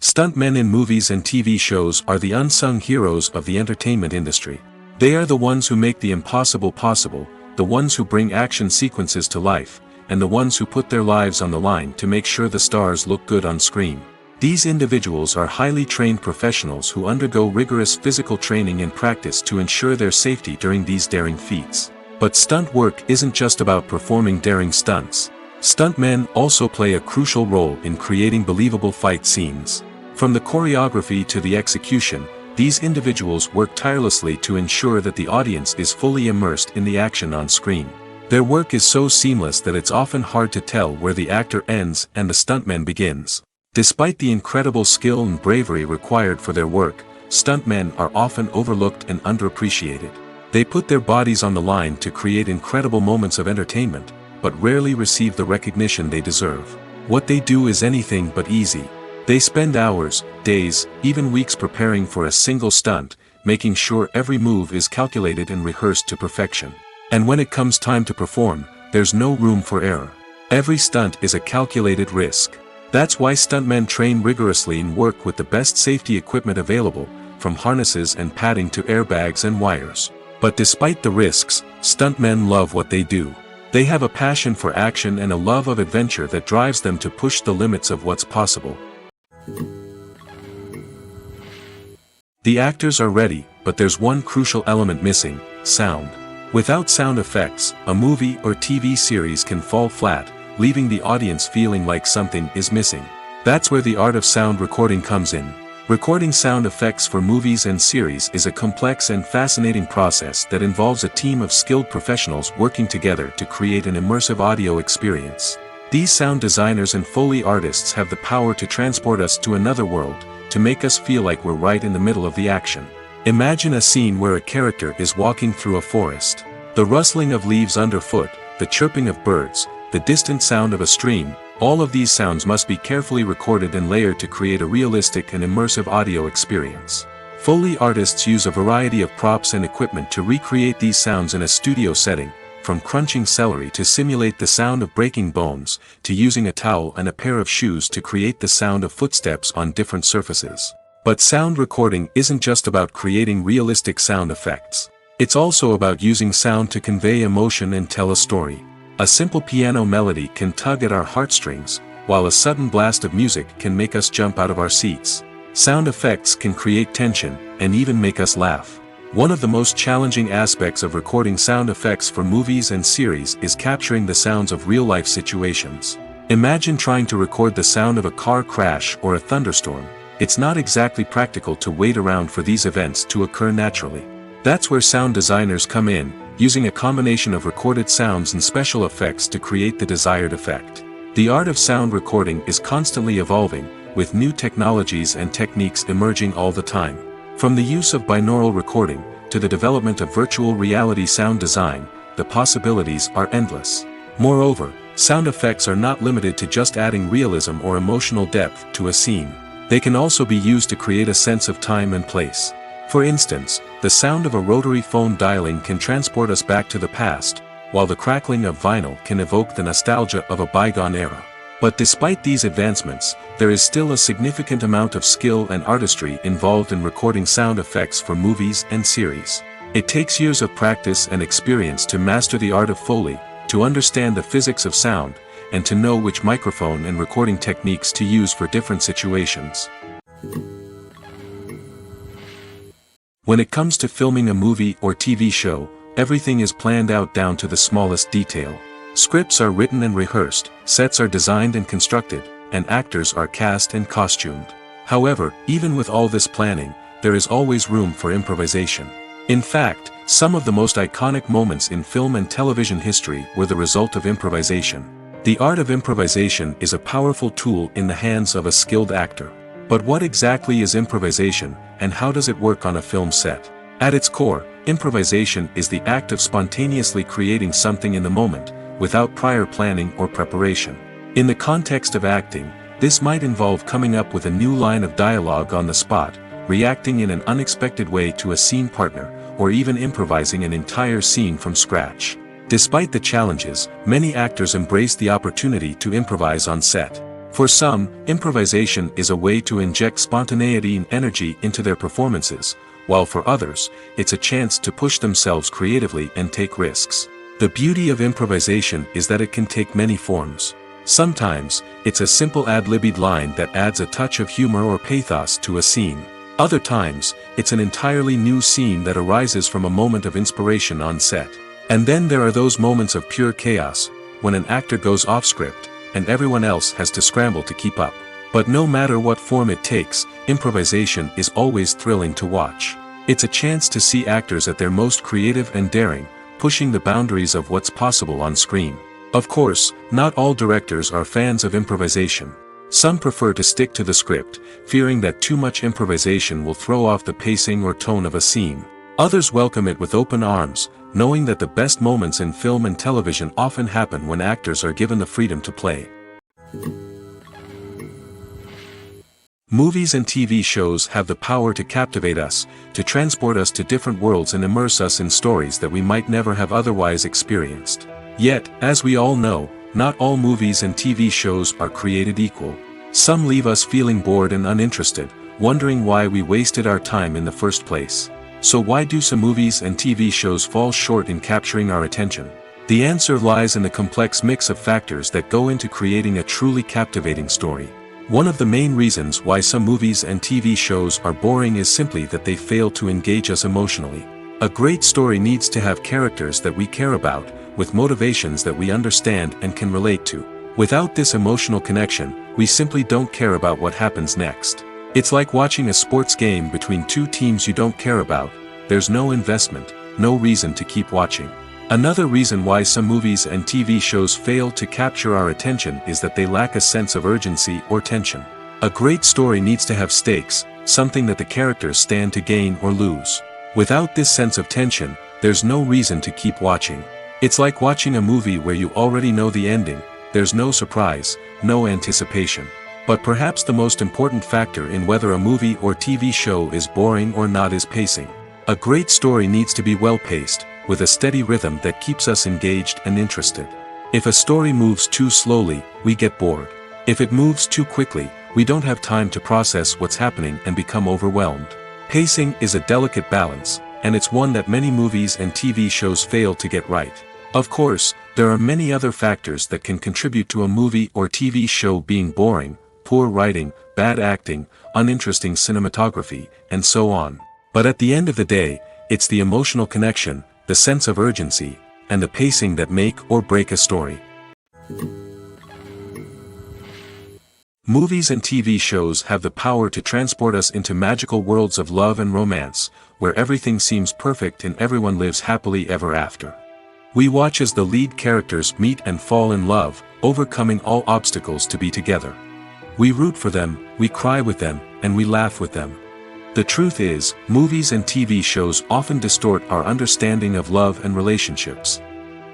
Stuntmen in movies and TV shows are the unsung heroes of the entertainment industry. They are the ones who make the impossible possible, the ones who bring action sequences to life, and the ones who put their lives on the line to make sure the stars look good on screen. These individuals are highly trained professionals who undergo rigorous physical training and practice to ensure their safety during these daring feats. But stunt work isn't just about performing daring stunts. Stuntmen also play a crucial role in creating believable fight scenes. From the choreography to the execution, these individuals work tirelessly to ensure that the audience is fully immersed in the action on screen. Their work is so seamless that it's often hard to tell where the actor ends and the stuntman begins. Despite the incredible skill and bravery required for their work, stuntmen are often overlooked and underappreciated. They put their bodies on the line to create incredible moments of entertainment, but rarely receive the recognition they deserve. What they do is anything but easy. They spend hours, days, even weeks preparing for a single stunt, making sure every move is calculated and rehearsed to perfection. And when it comes time to perform, there's no room for error. Every stunt is a calculated risk. That's why stuntmen train rigorously and work with the best safety equipment available, from harnesses and padding to airbags and wires. But despite the risks, stuntmen love what they do. They have a passion for action and a love of adventure that drives them to push the limits of what's possible. The actors are ready, but there's one crucial element missing: sound. Without sound effects, a movie or TV series can fall flat, leaving the audience feeling like something is missing. That's where the art of sound recording comes in. Recording sound effects for movies and series is a complex and fascinating process that involves a team of skilled professionals working together to create an immersive audio experience. These sound designers and Foley artists have the power to transport us to another world, to make us feel like we're right in the middle of the action. Imagine a scene where a character is walking through a forest. The rustling of leaves underfoot, the chirping of birds, the distant sound of a stream, all of these sounds must be carefully recorded and layered to create a realistic and immersive audio experience. Foley artists use a variety of props and equipment to recreate these sounds in a studio setting, from crunching celery to simulate the sound of breaking bones, to using a towel and a pair of shoes to create the sound of footsteps on different surfaces. But sound recording isn't just about creating realistic sound effects. It's also about using sound to convey emotion and tell a story. A simple piano melody can tug at our heartstrings, while a sudden blast of music can make us jump out of our seats. Sound effects can create tension, and even make us laugh. One of the most challenging aspects of recording sound effects for movies and series is capturing the sounds of real-life situations. Imagine trying to record the sound of a car crash or a thunderstorm. It's not exactly practical to wait around for these events to occur naturally. That's where sound designers come in, using a combination of recorded sounds and special effects to create the desired effect. The art of sound recording is constantly evolving, with new technologies and techniques emerging all the time. From the use of binaural recording, to the development of virtual reality sound design, the possibilities are endless. Moreover, sound effects are not limited to just adding realism or emotional depth to a scene. They can also be used to create a sense of time and place. For instance, the sound of a rotary phone dialing can transport us back to the past, while the crackling of vinyl can evoke the nostalgia of a bygone era. But despite these advancements, there is still a significant amount of skill and artistry involved in recording sound effects for movies and series. It takes years of practice and experience to master the art of Foley, to understand the physics of sound, and to know which microphone and recording techniques to use for different situations. When it comes to filming a movie or TV show, everything is planned out down to the smallest detail. Scripts are written and rehearsed, sets are designed and constructed, and actors are cast and costumed. However, even with all this planning, there is always room for improvisation. In fact, some of the most iconic moments in film and television history were the result of improvisation. The art of improvisation is a powerful tool in the hands of a skilled actor. But what exactly is improvisation, and how does it work on a film set? At its core, improvisation is the act of spontaneously creating something in the moment, without prior planning or preparation. In the context of acting, this might involve coming up with a new line of dialogue on the spot, reacting in an unexpected way to a scene partner, or even improvising an entire scene from scratch. Despite the challenges, many actors embrace the opportunity to improvise on set. For some, improvisation is a way to inject spontaneity and energy into their performances, while for others, it's a chance to push themselves creatively and take risks. The beauty of improvisation is that it can take many forms. Sometimes, it's a simple ad-libbed line that adds a touch of humor or pathos to a scene. Other times, it's an entirely new scene that arises from a moment of inspiration on set. And then there are those moments of pure chaos, when an actor goes off script, and everyone else has to scramble to keep up. But no matter what form it takes, improvisation is always thrilling to watch. It's a chance to see actors at their most creative and daring, pushing the boundaries of what's possible on screen. Of course, not all directors are fans of improvisation. Some prefer to stick to the script, fearing that too much improvisation will throw off the pacing or tone of a scene. Others welcome it with open arms, knowing that the best moments in film and television often happen when actors are given the freedom to play. Movies and TV shows have the power to captivate us, to transport us to different worlds and immerse us in stories that we might never have otherwise experienced. Yet, as we all know, not all movies and TV shows are created equal. Some leave us feeling bored and uninterested, wondering why we wasted our time in the first place. So why do some movies and TV shows fall short in capturing our attention? The answer lies in the complex mix of factors that go into creating a truly captivating story. One of the main reasons why some movies and TV shows are boring is simply that they fail to engage us emotionally. A great story needs to have characters that we care about, with motivations that we understand and can relate to. Without this emotional connection, we simply don't care about what happens next. It's like watching a sports game between two teams you don't care about. There's no investment, no reason to keep watching. Another reason why some movies and TV shows fail to capture our attention is that they lack a sense of urgency or tension. A great story needs to have stakes, something that the characters stand to gain or lose. Without this sense of tension, there's no reason to keep watching. It's like watching a movie where you already know the ending, there's no surprise, no anticipation. But perhaps the most important factor in whether a movie or TV show is boring or not is pacing. A great story needs to be well-paced, with a steady rhythm that keeps us engaged and interested. If a story moves too slowly, we get bored. If it moves too quickly, we don't have time to process what's happening and become overwhelmed. Pacing is a delicate balance, and it's one that many movies and TV shows fail to get right. Of course, there are many other factors that can contribute to a movie or TV show being boring: poor writing, bad acting, uninteresting cinematography, and so on. But at the end of the day, it's the emotional connection, the sense of urgency, and the pacing that make or break a story. Movies and TV shows have the power to transport us into magical worlds of love and romance, where everything seems perfect and everyone lives happily ever after. We watch as the lead characters meet and fall in love, overcoming all obstacles to be together. We root for them, we cry with them, and we laugh with them. The truth is, movies and TV shows often distort our understanding of love and relationships.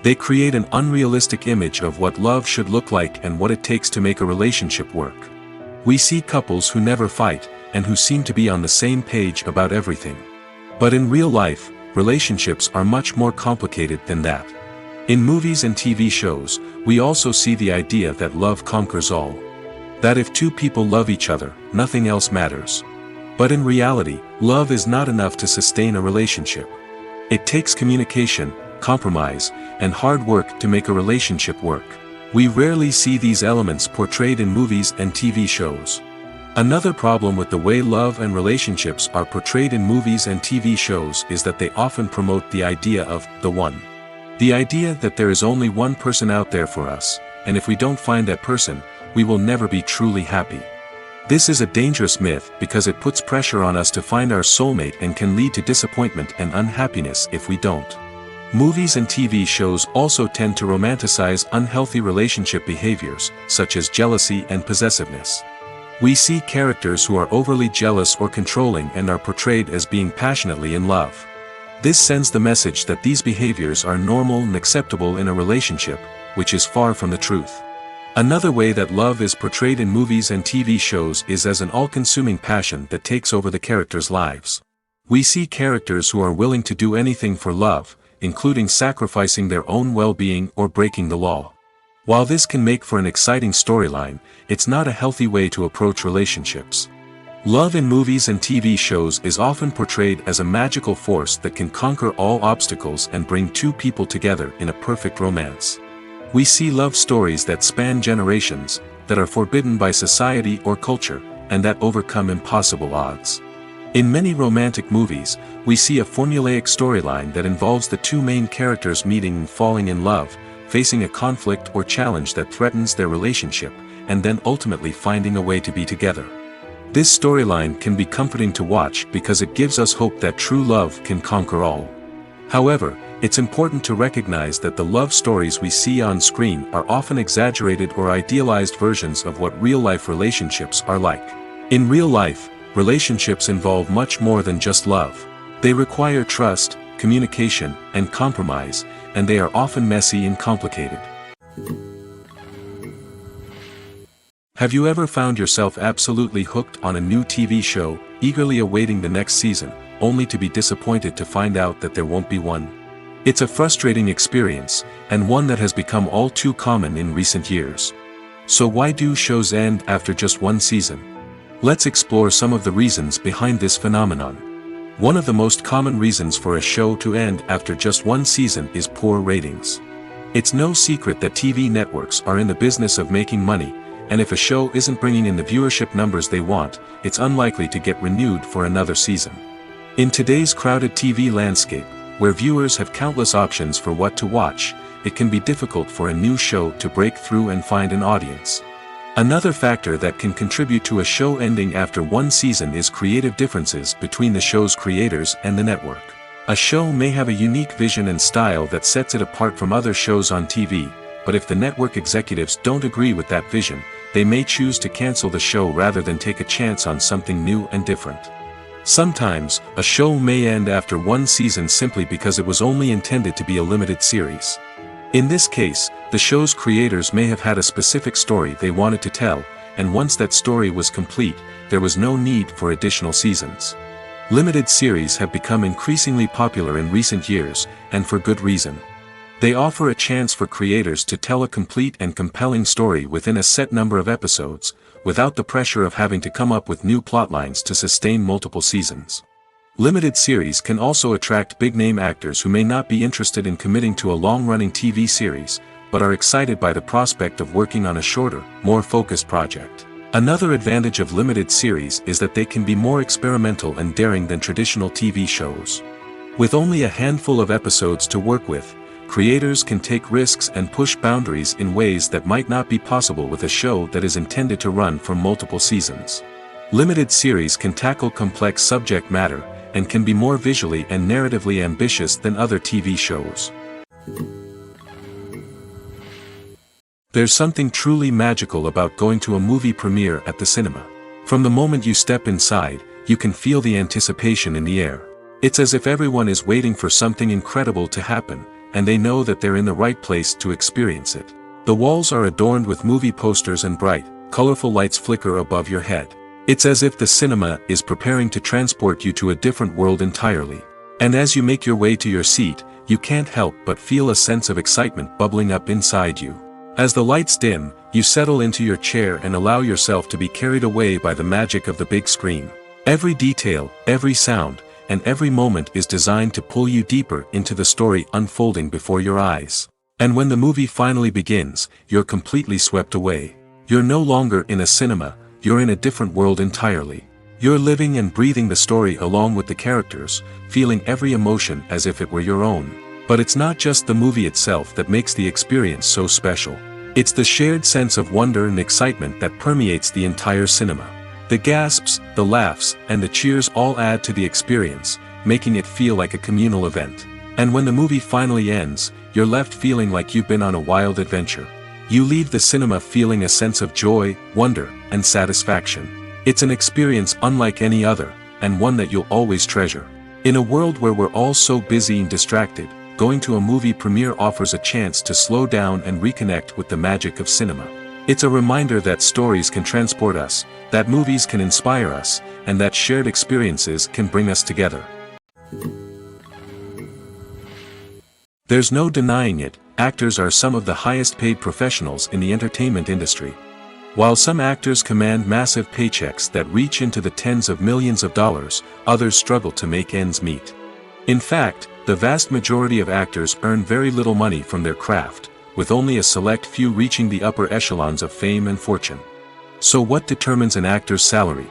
They create an unrealistic image of what love should look like and what it takes to make a relationship work. We see couples who never fight, and who seem to be on the same page about everything. But in real life, relationships are much more complicated than that. In movies and TV shows, we also see the idea that love conquers all. That if two people love each other, nothing else matters. But in reality, love is not enough to sustain a relationship. It takes communication, compromise, and hard work to make a relationship work. We rarely see these elements portrayed in movies and TV shows. Another problem with the way love and relationships are portrayed in movies and TV shows is that they often promote the idea of the one. The idea that there is only one person out there for us, and if we don't find that person, we will never be truly happy. This is a dangerous myth because it puts pressure on us to find our soulmate and can lead to disappointment and unhappiness if we don't. Movies and TV shows also tend to romanticize unhealthy relationship behaviors, such as jealousy and possessiveness. We see characters who are overly jealous or controlling and are portrayed as being passionately in love. This sends the message that these behaviors are normal and acceptable in a relationship, which is far from the truth. Another way that love is portrayed in movies and TV shows is as an all-consuming passion that takes over the characters' lives. We see characters who are willing to do anything for love, including sacrificing their own well-being or breaking the law. While this can make for an exciting storyline, it's not a healthy way to approach relationships. Love in movies and TV shows is often portrayed as a magical force that can conquer all obstacles and bring two people together in a perfect romance. We see love stories that span generations, that are forbidden by society or culture, and that overcome impossible odds. In many romantic movies, we see a formulaic storyline that involves the two main characters meeting and falling in love, facing a conflict or challenge that threatens their relationship, and then ultimately finding a way to be together. This storyline can be comforting to watch because it gives us hope that true love can conquer all. However, it's important to recognize that the love stories we see on screen are often exaggerated or idealized versions of what real-life relationships are like. In real life, relationships involve much more than just love. They require trust, communication, and compromise, and they are often messy and complicated. Have you ever found yourself absolutely hooked on a new TV show, eagerly awaiting the next season, only to be disappointed to find out that there won't be one? It's a frustrating experience, and one that has become all too common in recent years. So why do shows end after just one season? Let's explore some of the reasons behind this phenomenon. One of the most common reasons for a show to end after just one season is poor ratings. It's no secret that TV networks are in the business of making money, and if a show isn't bringing in the viewership numbers they want, it's unlikely to get renewed for another season. In today's crowded TV landscape, where viewers have countless options for what to watch, it can be difficult for a new show to break through and find an audience. Another factor that can contribute to a show ending after one season is creative differences between the show's creators and the network. A show may have a unique vision and style that sets it apart from other shows on TV, but if the network executives don't agree with that vision, they may choose to cancel the show rather than take a chance on something new and different. Sometimes, a show may end after one season simply because it was only intended to be a limited series. In this case, the show's creators may have had a specific story they wanted to tell, and once that story was complete, there was no need for additional seasons. Limited series have become increasingly popular in recent years, and for good reason. They offer a chance for creators to tell a complete and compelling story within a set number of episodes, without the pressure of having to come up with new plotlines to sustain multiple seasons. Limited series can also attract big-name actors who may not be interested in committing to a long-running TV series, but are excited by the prospect of working on a shorter, more focused project. Another advantage of limited series is that they can be more experimental and daring than traditional TV shows. With only a handful of episodes to work with, creators can take risks and push boundaries in ways that might not be possible with a show that is intended to run for multiple seasons. Limited series can tackle complex subject matter, and can be more visually and narratively ambitious than other TV shows. There's something truly magical about going to a movie premiere at the cinema. From the moment you step inside, you can feel the anticipation in the air. It's as if everyone is waiting for something incredible to happen, and they know that they're in the right place to experience it. The walls are adorned with movie posters and bright, colorful lights flicker above your head. It's as if the cinema is preparing to transport you to a different world entirely. And as you make your way to your seat, you can't help but feel a sense of excitement bubbling up inside you. As the lights dim, you settle into your chair and allow yourself to be carried away by the magic of the big screen. Every detail, every sound, and every moment is designed to pull you deeper into the story unfolding before your eyes. And when the movie finally begins, you're completely swept away. You're no longer in a cinema, you're in a different world entirely. You're living and breathing the story along with the characters, feeling every emotion as if it were your own. But it's not just the movie itself that makes the experience so special. It's the shared sense of wonder and excitement that permeates the entire cinema. The gasps, the laughs, and the cheers all add to the experience, making it feel like a communal event. And when the movie finally ends, you're left feeling like you've been on a wild adventure. You leave the cinema feeling a sense of joy, wonder, and satisfaction. It's an experience unlike any other, and one that you'll always treasure. In a world where we're all so busy and distracted, going to a movie premiere offers a chance to slow down and reconnect with the magic of cinema. It's a reminder that stories can transport us, that movies can inspire us, and that shared experiences can bring us together. There's no denying it, actors are some of the highest paid professionals in the entertainment industry. While some actors command massive paychecks that reach into the tens of millions of dollars, others struggle to make ends meet. In fact, the vast majority of actors earn very little money from their craft, with only a select few reaching the upper echelons of fame and fortune. So what determines an actor's salary?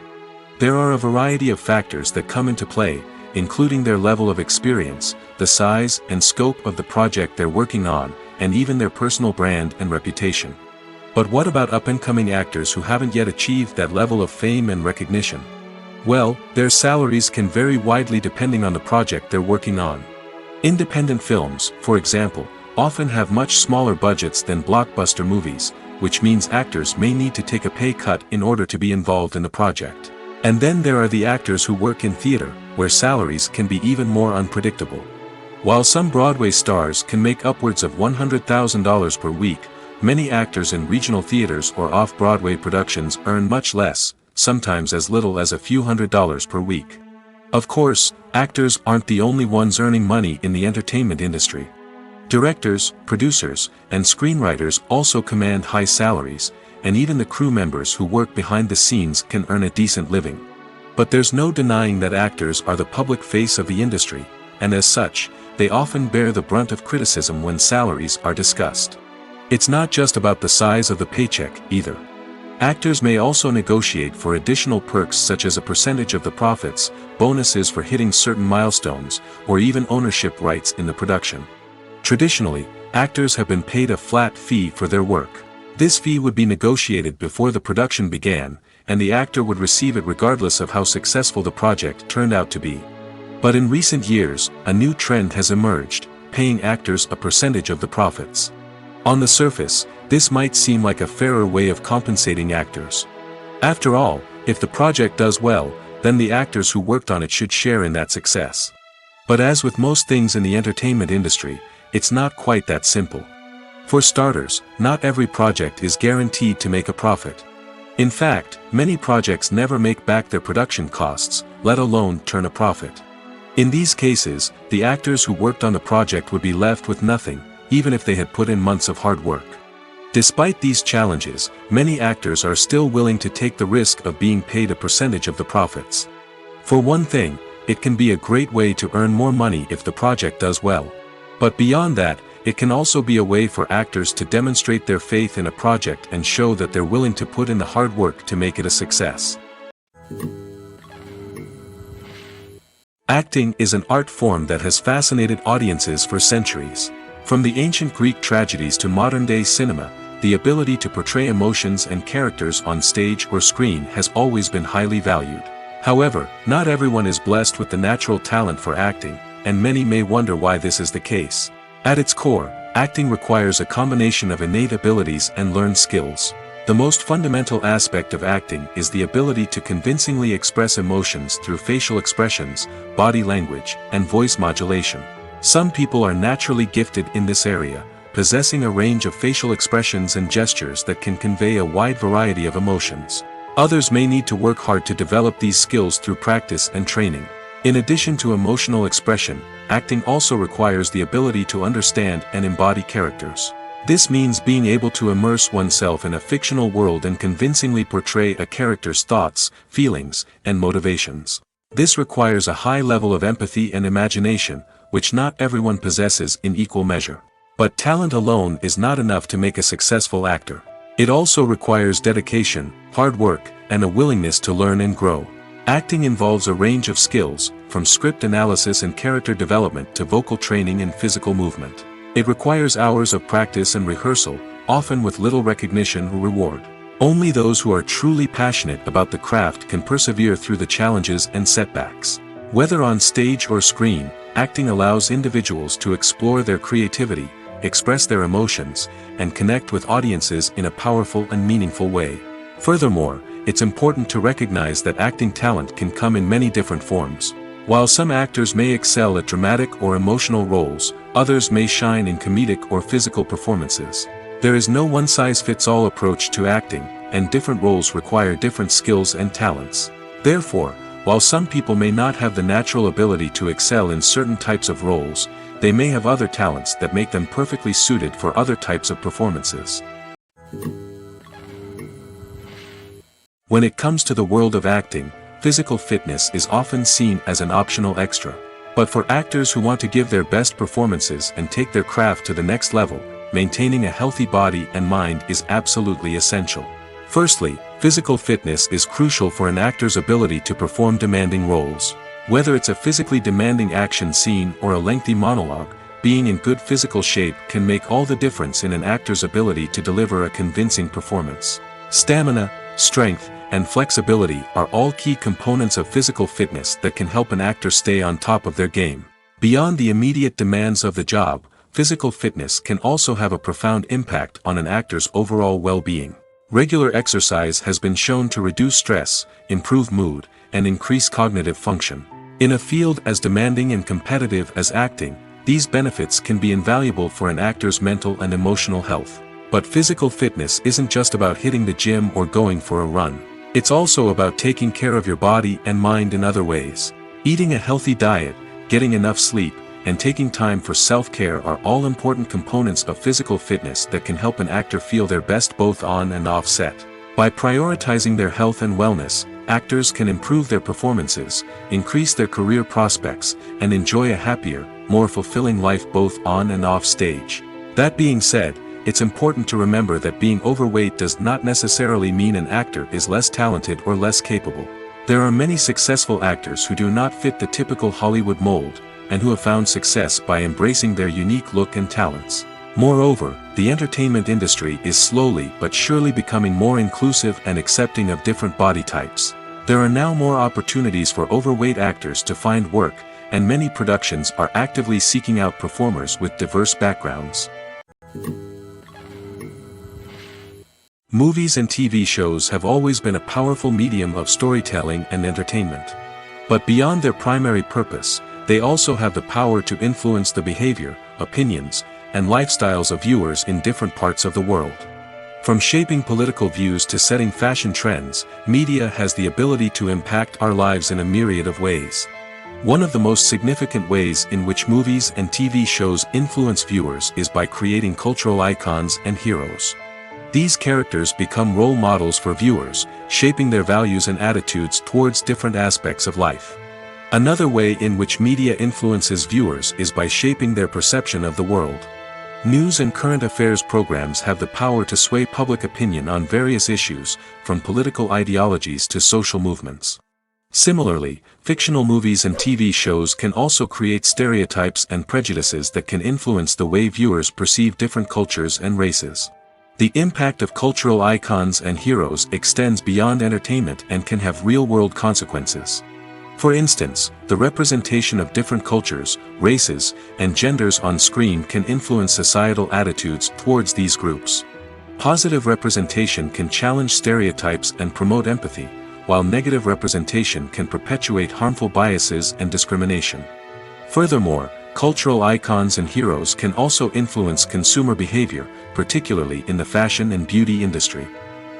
There are a variety of factors that come into play, including their level of experience, the size and scope of the project they're working on, and even their personal brand and reputation. But what about up-and-coming actors who haven't yet achieved that level of fame and recognition? Well, their salaries can vary widely depending on the project they're working on. Independent films, for example, often have much smaller budgets than blockbuster movies, which means actors may need to take a pay cut in order to be involved in the project. And then there are the actors who work in theater, where salaries can be even more unpredictable. While some Broadway stars can make upwards of $100,000 per week, many actors in regional theaters or off-Broadway productions earn much less, sometimes as little as a few $100s per week. Of course, actors aren't the only ones earning money in the entertainment industry. Directors, producers, and screenwriters also command high salaries, and even the crew members who work behind the scenes can earn a decent living. But there's no denying that actors are the public face of the industry, and as such, they often bear the brunt of criticism when salaries are discussed. It's not just about the size of the paycheck, either. Actors may also negotiate for additional perks such as a percentage of the profits, bonuses for hitting certain milestones, or even ownership rights in the production. Traditionally, actors have been paid a flat fee for their work. This fee would be negotiated before the production began, and the actor would receive it regardless of how successful the project turned out to be. But in recent years, a new trend has emerged, paying actors a percentage of the profits. On the surface, this might seem like a fairer way of compensating actors. After all, if the project does well, then the actors who worked on it should share in that success. But as with most things in the entertainment industry, it's not quite that simple. For starters, not every project is guaranteed to make a profit. In fact, many projects never make back their production costs, let alone turn a profit. In these cases, the actors who worked on the project would be left with nothing, even if they had put in months of hard work. Despite these challenges, many actors are still willing to take the risk of being paid a percentage of the profits. For one thing, it can be a great way to earn more money if the project does well. But beyond that, it can also be a way for actors to demonstrate their faith in a project and show that they're willing to put in the hard work to make it a success. Acting is an art form that has fascinated audiences for centuries. From the ancient Greek tragedies to modern-day cinema, the ability to portray emotions and characters on stage or screen has always been highly valued. However, not everyone is blessed with the natural talent for acting, and many may wonder why this is the case. At its core, acting requires a combination of innate abilities and learned skills. The most fundamental aspect of acting is the ability to convincingly express emotions through facial expressions, body language, and voice modulation. Some people are naturally gifted in this area, possessing a range of facial expressions and gestures that can convey a wide variety of emotions. Others may need to work hard to develop these skills through practice and training. In addition to emotional expression, acting also requires the ability to understand and embody characters. This means being able to immerse oneself in a fictional world and convincingly portray a character's thoughts, feelings, and motivations. This requires a high level of empathy and imagination, which not everyone possesses in equal measure. But talent alone is not enough to make a successful actor. It also requires dedication, hard work, and a willingness to learn and grow. Acting involves a range of skills, from script analysis and character development to vocal training and physical movement. It requires hours of practice and rehearsal, often with little recognition or reward. Only those who are truly passionate about the craft can persevere through the challenges and setbacks. Whether on stage or screen, acting allows individuals to explore their creativity, express their emotions, and connect with audiences in a powerful and meaningful way. Furthermore, it's important to recognize that acting talent can come in many different forms. While some actors may excel at dramatic or emotional roles, others may shine in comedic or physical performances. There is no one-size-fits-all approach to acting, and different roles require different skills and talents. Therefore, while some people may not have the natural ability to excel in certain types of roles, they may have other talents that make them perfectly suited for other types of performances. When it comes to the world of acting, physical fitness is often seen as an optional extra. But for actors who want to give their best performances and take their craft to the next level, maintaining a healthy body and mind is absolutely essential. Firstly, physical fitness is crucial for an actor's ability to perform demanding roles. Whether it's a physically demanding action scene or a lengthy monologue, being in good physical shape can make all the difference in an actor's ability to deliver a convincing performance. Stamina, strength, and flexibility are all key components of physical fitness that can help an actor stay on top of their game. Beyond the immediate demands of the job, physical fitness can also have a profound impact on an actor's overall well-being. Regular exercise has been shown to reduce stress, improve mood, and increase cognitive function. In a field as demanding and competitive as acting, these benefits can be invaluable for an actor's mental and emotional health. But physical fitness isn't just about hitting the gym or going for a run. It's also about taking care of your body and mind in other ways. Eating a healthy diet, getting enough sleep, and taking time for self-care are all important components of physical fitness that can help an actor feel their best both on and off set. By prioritizing their health and wellness, actors can improve their performances, increase their career prospects, and enjoy a happier, more fulfilling life both on and off stage. That being said, it's important to remember that being overweight does not necessarily mean an actor is less talented or less capable. There are many successful actors who do not fit the typical Hollywood mold, and who have found success by embracing their unique look and talents. Moreover, the entertainment industry is slowly but surely becoming more inclusive and accepting of different body types. There are now more opportunities for overweight actors to find work, and many productions are actively seeking out performers with diverse backgrounds. Movies and TV shows have always been a powerful medium of storytelling and entertainment. But beyond their primary purpose, they also have the power to influence the behavior, opinions, and lifestyles of viewers in different parts of the world. From shaping political views to setting fashion trends, media has the ability to impact our lives in a myriad of ways. One of the most significant ways in which movies and TV shows influence viewers is by creating cultural icons and heroes. These characters become role models for viewers, shaping their values and attitudes towards different aspects of life. Another way in which media influences viewers is by shaping their perception of the world. News and current affairs programs have the power to sway public opinion on various issues, from political ideologies to social movements. Similarly, fictional movies and TV shows can also create stereotypes and prejudices that can influence the way viewers perceive different cultures and races. The impact of cultural icons and heroes extends beyond entertainment and can have real-world consequences. For instance, the representation of different cultures, races, and genders on screen can influence societal attitudes towards these groups. Positive representation can challenge stereotypes and promote empathy, while negative representation can perpetuate harmful biases and discrimination. Furthermore, cultural icons and heroes can also influence consumer behavior, particularly in the fashion and beauty industry.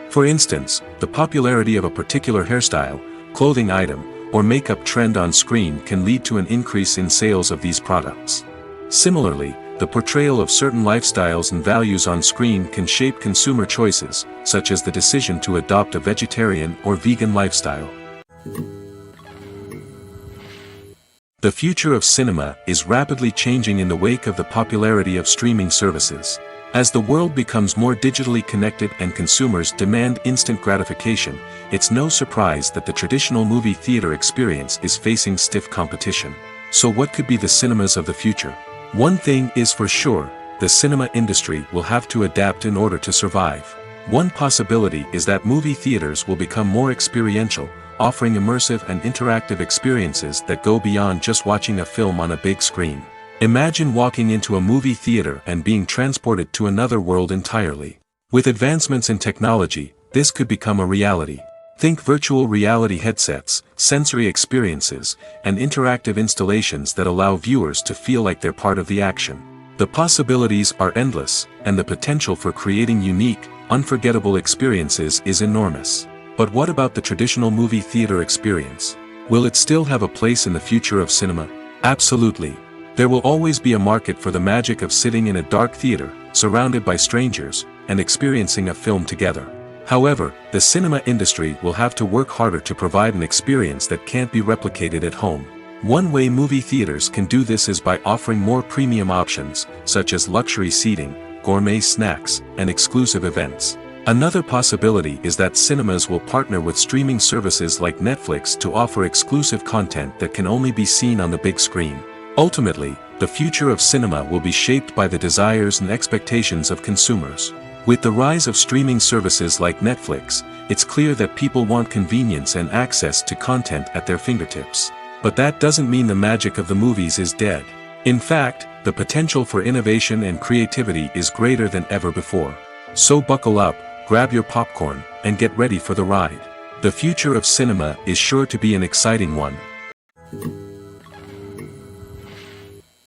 For instance, the popularity of a particular hairstyle, clothing item, or makeup trend on screen can lead to an increase in sales of these products. Similarly, the portrayal of certain lifestyles and values on screen can shape consumer choices, such as the decision to adopt a vegetarian or vegan lifestyle. The future of cinema is rapidly changing in the wake of the popularity of streaming services. As the world becomes more digitally connected and consumers demand instant gratification, it's no surprise that the traditional movie theater experience is facing stiff competition. So what could be the cinemas of the future? One thing is for sure, the cinema industry will have to adapt in order to survive. One possibility is that movie theaters will become more experiential, offering immersive and interactive experiences that go beyond just watching a film on a big screen. Imagine walking into a movie theater and being transported to another world entirely. With advancements in technology, this could become a reality. Think virtual reality headsets, sensory experiences, and interactive installations that allow viewers to feel like they're part of the action. The possibilities are endless, and the potential for creating unique, unforgettable experiences is enormous. But what about the traditional movie theater experience? Will it still have a place in the future of cinema? Absolutely. There will always be a market for the magic of sitting in a dark theater, surrounded by strangers, and experiencing a film together. However, the cinema industry will have to work harder to provide an experience that can't be replicated at home. One way movie theaters can do this is by offering more premium options, such as luxury seating, gourmet snacks, and exclusive events. Another possibility is that cinemas will partner with streaming services like Netflix to offer exclusive content that can only be seen on the big screen. Ultimately, the future of cinema will be shaped by the desires and expectations of consumers. With the rise of streaming services like Netflix, it's clear that people want convenience and access to content at their fingertips. But that doesn't mean the magic of the movies is dead. In fact, the potential for innovation and creativity is greater than ever before. So buckle up, grab your popcorn, and get ready for the ride. The future of cinema is sure to be an exciting one.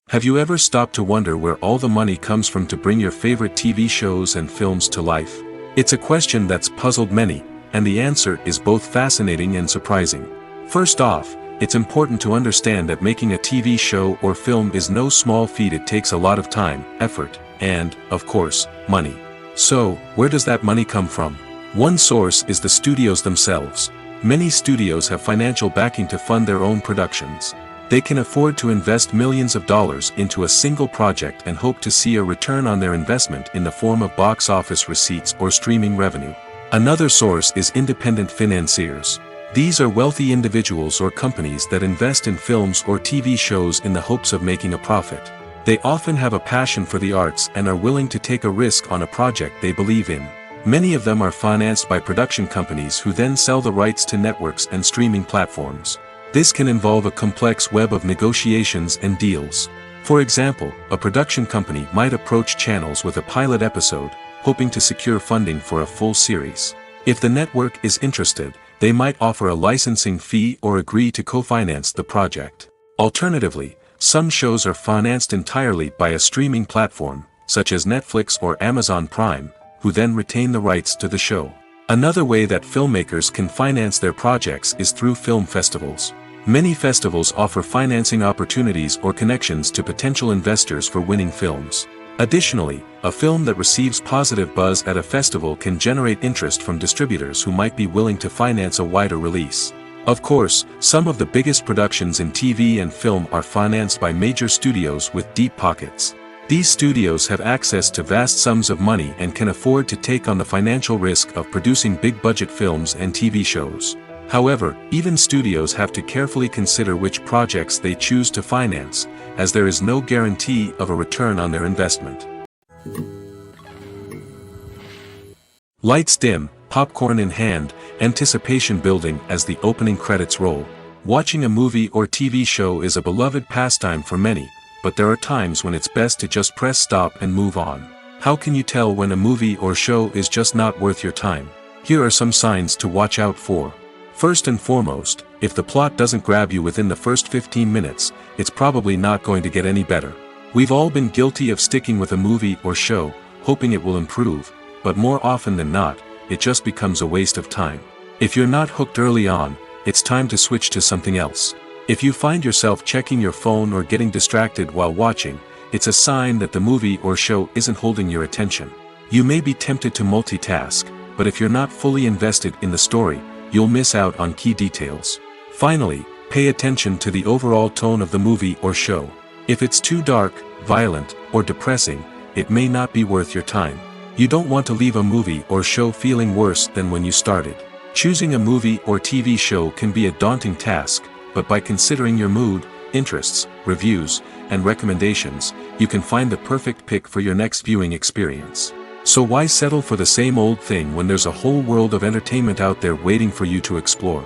Have you ever stopped to wonder where all the money comes from to bring your favorite TV shows and films to life? It's a question that's puzzled many, and the answer is both fascinating and surprising. First off, it's important to understand that making a TV show or film is no small feat. It takes a lot of time, effort, and, of course, money. So, where does that money come from? One source is the studios themselves. Many studios have financial backing to fund their own productions. They can afford to invest millions of dollars into a single project and hope to see a return on their investment in the form of box office receipts or streaming revenue. Another source is independent financiers. These are wealthy individuals or companies that invest in films or TV shows in the hopes of making a profit. They often have a passion for the arts and are willing to take a risk on a project they believe in. Many of them are financed by production companies who then sell the rights to networks and streaming platforms. This can involve a complex web of negotiations and deals. For example, a production company might approach channels with a pilot episode, hoping to secure funding for a full series. If the network is interested, they might offer a licensing fee or agree to co-finance the project. Alternatively, some shows are financed entirely by a streaming platform, such as Netflix or Amazon Prime, who then retain the rights to the show. Another way that filmmakers can finance their projects is through film festivals. Many festivals offer financing opportunities or connections to potential investors for winning films. Additionally, a film that receives positive buzz at a festival can generate interest from distributors who might be willing to finance a wider release. Of course, some of the biggest productions in TV and film are financed by major studios with deep pockets. These studios have access to vast sums of money and can afford to take on the financial risk of producing big-budget films and TV shows. However, even studios have to carefully consider which projects they choose to finance, as there is no guarantee of a return on their investment. Lights dim, popcorn in hand, anticipation building as the opening credits roll. Watching a movie or TV show is a beloved pastime for many, but there are times when it's best to just press stop and move on. How can you tell when a movie or show is just not worth your time? Here are some signs to watch out for. First and foremost, if the plot doesn't grab you within the first 15 minutes, it's probably not going to get any better. We've all been guilty of sticking with a movie or show, hoping it will improve, but more often than not, it just becomes a waste of time. If you're not hooked early on, it's time to switch to something else. If you find yourself checking your phone or getting distracted while watching, it's a sign that the movie or show isn't holding your attention. You may be tempted to multitask, but if you're not fully invested in the story, you'll miss out on key details. Finally, pay attention to the overall tone of the movie or show. If it's too dark, violent, or depressing, it may not be worth your time. You don't want to leave a movie or show feeling worse than when you started. Choosing a movie or TV show can be a daunting task, but by considering your mood, interests, reviews, and recommendations, you can find the perfect pick for your next viewing experience. So why settle for the same old thing when there's a whole world of entertainment out there waiting for you to explore?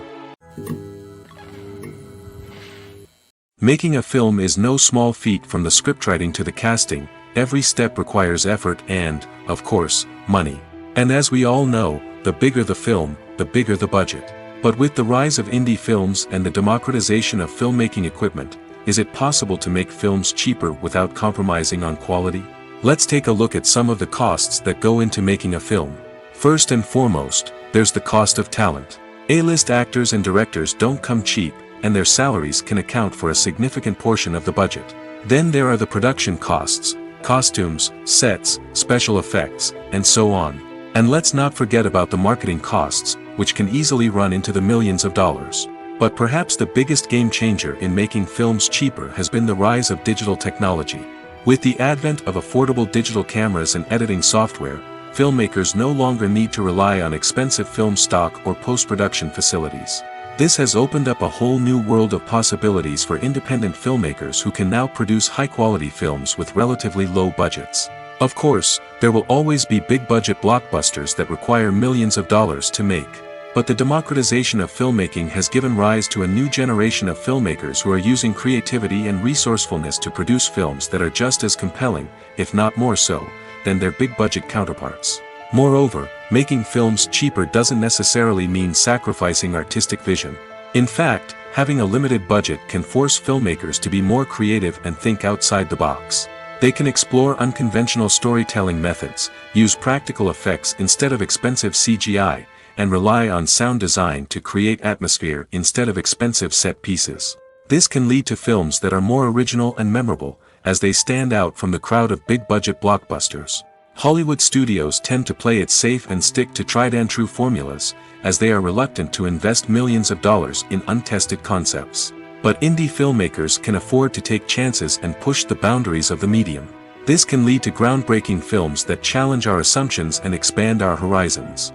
Making a film is no small feat. From the scriptwriting to the casting, every step requires effort and, of course, money. And as we all know, the bigger the film, the bigger the budget. But with the rise of indie films and the democratization of filmmaking equipment, is it possible to make films cheaper without compromising on quality? Let's take a look at some of the costs that go into making a film. First and foremost, there's the cost of talent. A-list actors and directors don't come cheap, and their salaries can account for a significant portion of the budget. Then there are the production costs, costumes, sets, special effects, and so on. And let's not forget about the marketing costs, which can easily run into the millions of dollars. But perhaps the biggest game changer in making films cheaper has been the rise of digital technology. With the advent of affordable digital cameras and editing software, filmmakers no longer need to rely on expensive film stock or post-production facilities. This has opened up a whole new world of possibilities for independent filmmakers who can now produce high-quality films with relatively low budgets. Of course, there will always be big-budget blockbusters that require millions of dollars to make. But the democratization of filmmaking has given rise to a new generation of filmmakers who are using creativity and resourcefulness to produce films that are just as compelling, if not more so, than their big-budget counterparts. Moreover, making films cheaper doesn't necessarily mean sacrificing artistic vision. In fact, having a limited budget can force filmmakers to be more creative and think outside the box. They can explore unconventional storytelling methods, use practical effects instead of expensive CGI, and rely on sound design to create atmosphere instead of expensive set pieces. This can lead to films that are more original and memorable, as they stand out from the crowd of big-budget blockbusters. Hollywood studios tend to play it safe and stick to tried-and-true formulas, as they are reluctant to invest millions of dollars in untested concepts. But indie filmmakers can afford to take chances and push the boundaries of the medium. This can lead to groundbreaking films that challenge our assumptions and expand our horizons.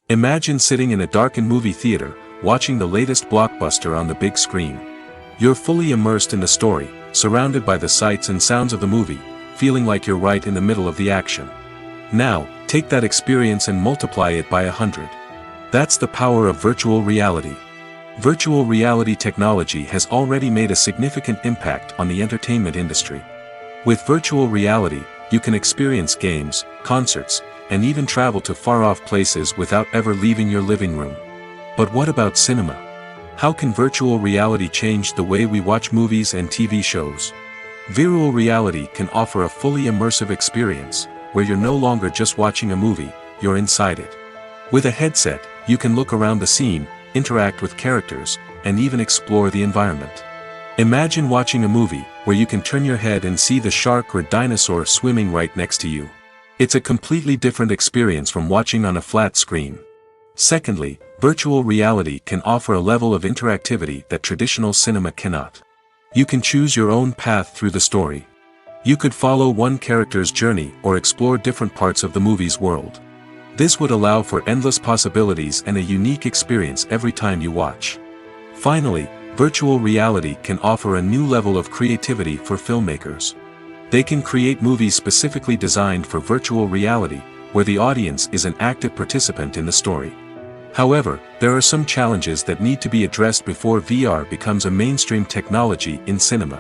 Imagine sitting in a darkened movie theater, watching the latest blockbuster on the big screen. You're fully immersed in the story, surrounded by the sights and sounds of the movie, feeling like you're right in the middle of the action. Now, take that experience and multiply it by 100. That's the power of virtual reality. Virtual reality technology has already made a significant impact on the entertainment industry. With virtual reality, you can experience games, concerts, and even travel to far-off places without ever leaving your living room. But what about cinema? How can virtual reality change the way we watch movies and TV shows? Virtual reality can offer a fully immersive experience, where you're no longer just watching a movie, you're inside it. With a headset, you can look around the scene, interact with characters, and even explore the environment. Imagine watching a movie, where you can turn your head and see the shark or dinosaur swimming right next to you. It's a completely different experience from watching on a flat screen. Secondly, virtual reality can offer a level of interactivity that traditional cinema cannot. You can choose your own path through the story. You could follow one character's journey or explore different parts of the movie's world. This would allow for endless possibilities and a unique experience every time you watch. Finally, virtual reality can offer a new level of creativity for filmmakers. They can create movies specifically designed for virtual reality, where the audience is an active participant in the story. However, there are some challenges that need to be addressed before VR becomes a mainstream technology in cinema.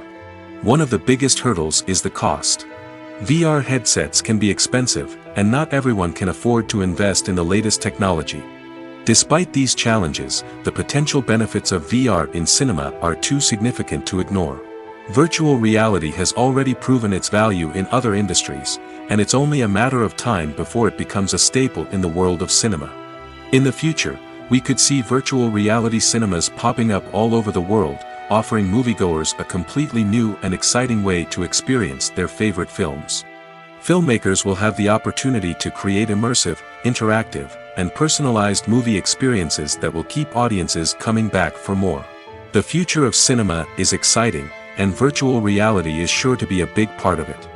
One of the biggest hurdles is the cost. VR headsets can be expensive, and not everyone can afford to invest in the latest technology. Despite these challenges, the potential benefits of VR in cinema are too significant to ignore. Virtual reality has already proven its value in other industries, and it's only a matter of time before it becomes a staple in the world of cinema. In the future, we could see virtual reality cinemas popping up all over the world, offering moviegoers a completely new and exciting way to experience their favorite films. Filmmakers will have the opportunity to create immersive, interactive, and personalized movie experiences that will keep audiences coming back for more. The future of cinema is exciting, and virtual reality is sure to be a big part of it.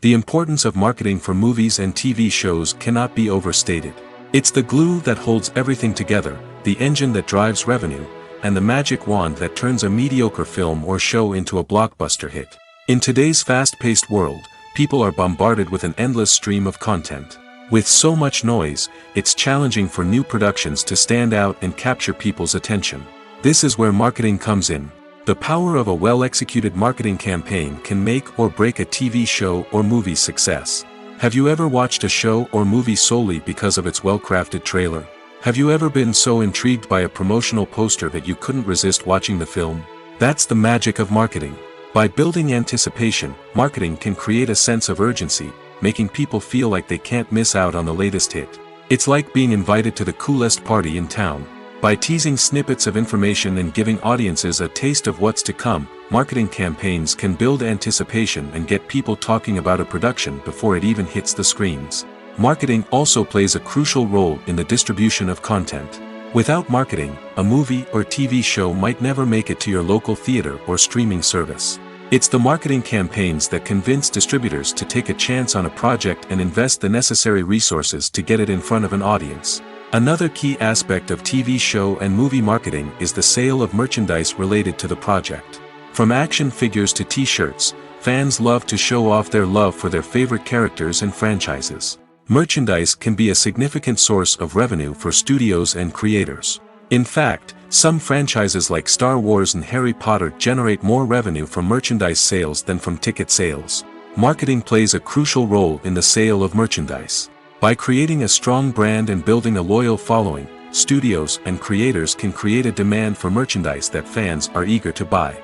The importance of marketing for movies and TV shows cannot be overstated. It's the glue that holds everything together, the engine that drives revenue, and the magic wand that turns a mediocre film or show into a blockbuster hit. In today's fast-paced world, people are bombarded with an endless stream of content. With so much noise, it's challenging for new productions to stand out and capture people's attention. This is where marketing comes in. The power of a well-executed marketing campaign can make or break a TV show or movie's success. Have you ever watched a show or movie solely because of its well-crafted trailer? Have you ever been so intrigued by a promotional poster that you couldn't resist watching the film? That's the magic of marketing. By building anticipation, marketing can create a sense of urgency, making people feel like they can't miss out on the latest hit. It's like being invited to the coolest party in town. By teasing snippets of information and giving audiences a taste of what's to come, marketing campaigns can build anticipation and get people talking about a production before it even hits the screens. Marketing also plays a crucial role in the distribution of content. Without marketing, a movie or TV show might never make it to your local theater or streaming service. It's the marketing campaigns that convince distributors to take a chance on a project and invest the necessary resources to get it in front of an audience. Another key aspect of TV show and movie marketing is the sale of merchandise related to the project. From action figures to t-shirts, fans love to show off their love for their favorite characters and franchises. Merchandise can be a significant source of revenue for studios and creators. In fact, some franchises like Star Wars and Harry Potter generate more revenue from merchandise sales than from ticket sales. Marketing plays a crucial role in the sale of merchandise. By creating a strong brand and building a loyal following, studios and creators can create a demand for merchandise that fans are eager to buy.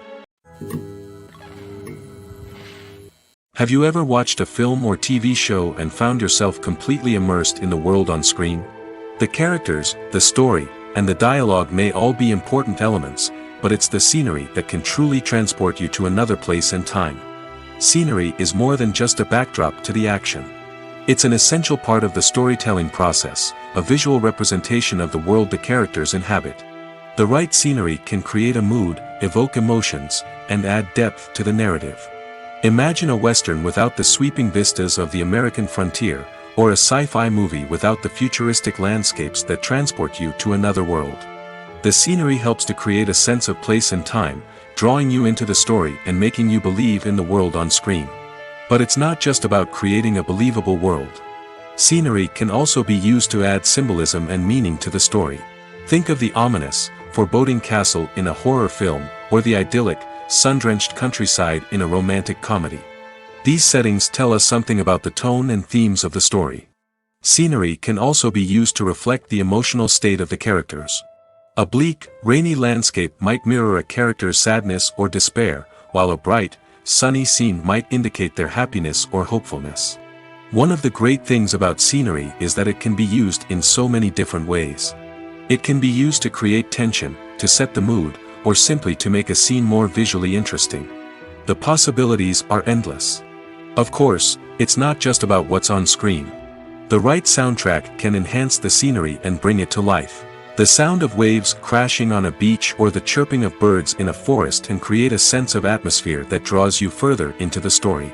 Have you ever watched a film or TV show and found yourself completely immersed in the world on screen? The characters, the story, and the dialogue may all be important elements, but it's the scenery that can truly transport you to another place and time. Scenery is more than just a backdrop to the action. It's an essential part of the storytelling process, a visual representation of the world the characters inhabit. The right scenery can create a mood, evoke emotions, and add depth to the narrative. Imagine a Western without the sweeping vistas of the American frontier, or a sci-fi movie without the futuristic landscapes that transport you to another world. The scenery helps to create a sense of place and time, drawing you into the story and making you believe in the world on screen. But it's not just about creating a believable world. Scenery can also be used to add symbolism and meaning to the story. Think of the ominous, foreboding castle in a horror film, or the idyllic, sun-drenched countryside in a romantic comedy. These settings tell us something about the tone and themes of the story. Scenery can also be used to reflect the emotional state of the characters. A bleak, rainy landscape might mirror a character's sadness or despair, while a bright, sunny scene might indicate their happiness or hopefulness. One of the great things about scenery is that it can be used in so many different ways. It can be used to create tension, to set the mood, or simply to make a scene more visually interesting. The possibilities are endless. Of course, it's not just about what's on screen. The right soundtrack can enhance the scenery and bring it to life. The sound of waves crashing on a beach or the chirping of birds in a forest can create a sense of atmosphere that draws you further into the story.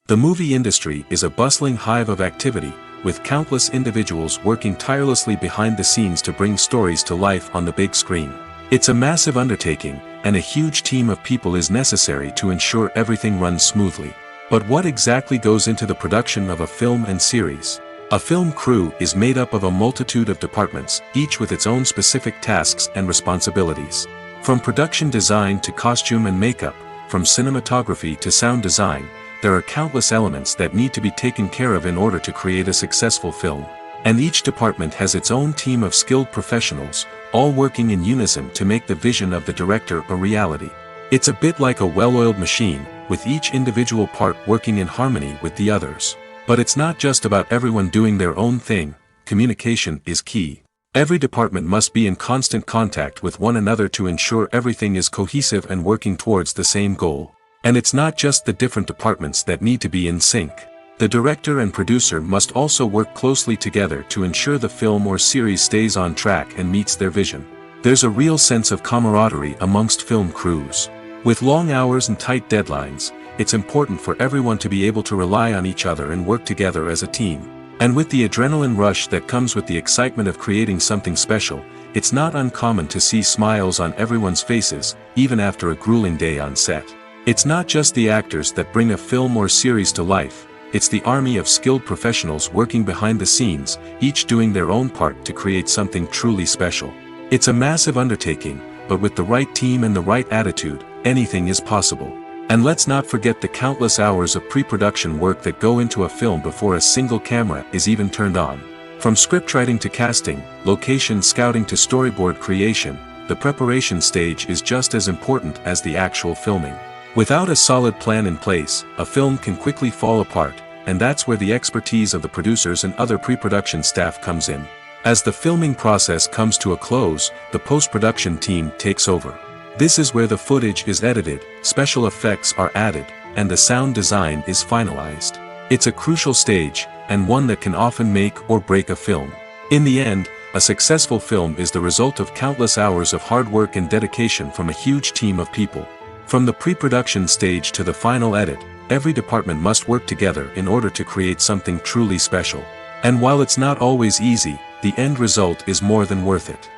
The movie industry is a bustling hive of activity, with countless individuals working tirelessly behind the scenes to bring stories to life on the big screen. It's a massive undertaking, and a huge team of people is necessary to ensure everything runs smoothly. But what exactly goes into the production of a film and series? A film crew is made up of a multitude of departments, each with its own specific tasks and responsibilities. From production design to costume and makeup, from cinematography to sound design, there are countless elements that need to be taken care of in order to create a successful film. And each department has its own team of skilled professionals, all working in unison to make the vision of the director a reality. It's a bit like a well-oiled machine, with each individual part working in harmony with the others. But it's not just about everyone doing their own thing. Communication is key. Every department must be in constant contact with one another to ensure everything is cohesive and working towards the same goal. And it's not just the different departments that need to be in sync. The director and producer must also work closely together to ensure the film or series stays on track and meets their vision. There's a real sense of camaraderie amongst film crews. With long hours and tight deadlines, it's important for everyone to be able to rely on each other and work together as a team. And with the adrenaline rush that comes with the excitement of creating something special, it's not uncommon to see smiles on everyone's faces, even after a grueling day on set. It's not just the actors that bring a film or series to life, it's the army of skilled professionals working behind the scenes, each doing their own part to create something truly special. It's a massive undertaking, but with the right team and the right attitude, anything is possible. And let's not forget the countless hours of pre-production work that go into a film before a single camera is even turned on. From scriptwriting to casting, location scouting to storyboard creation, the preparation stage is just as important as the actual filming. Without a solid plan in place, a film can quickly fall apart, and that's where the expertise of the producers and other pre-production staff comes in. As the filming process comes to a close, the post-production team takes over. This is where the footage is edited, special effects are added, and the sound design is finalized. It's a crucial stage, and one that can often make or break a film. In the end, a successful film is the result of countless hours of hard work and dedication from a huge team of people. From the pre-production stage to the final edit, every department must work together in order to create something truly special. And while it's not always easy, the end result is more than worth it.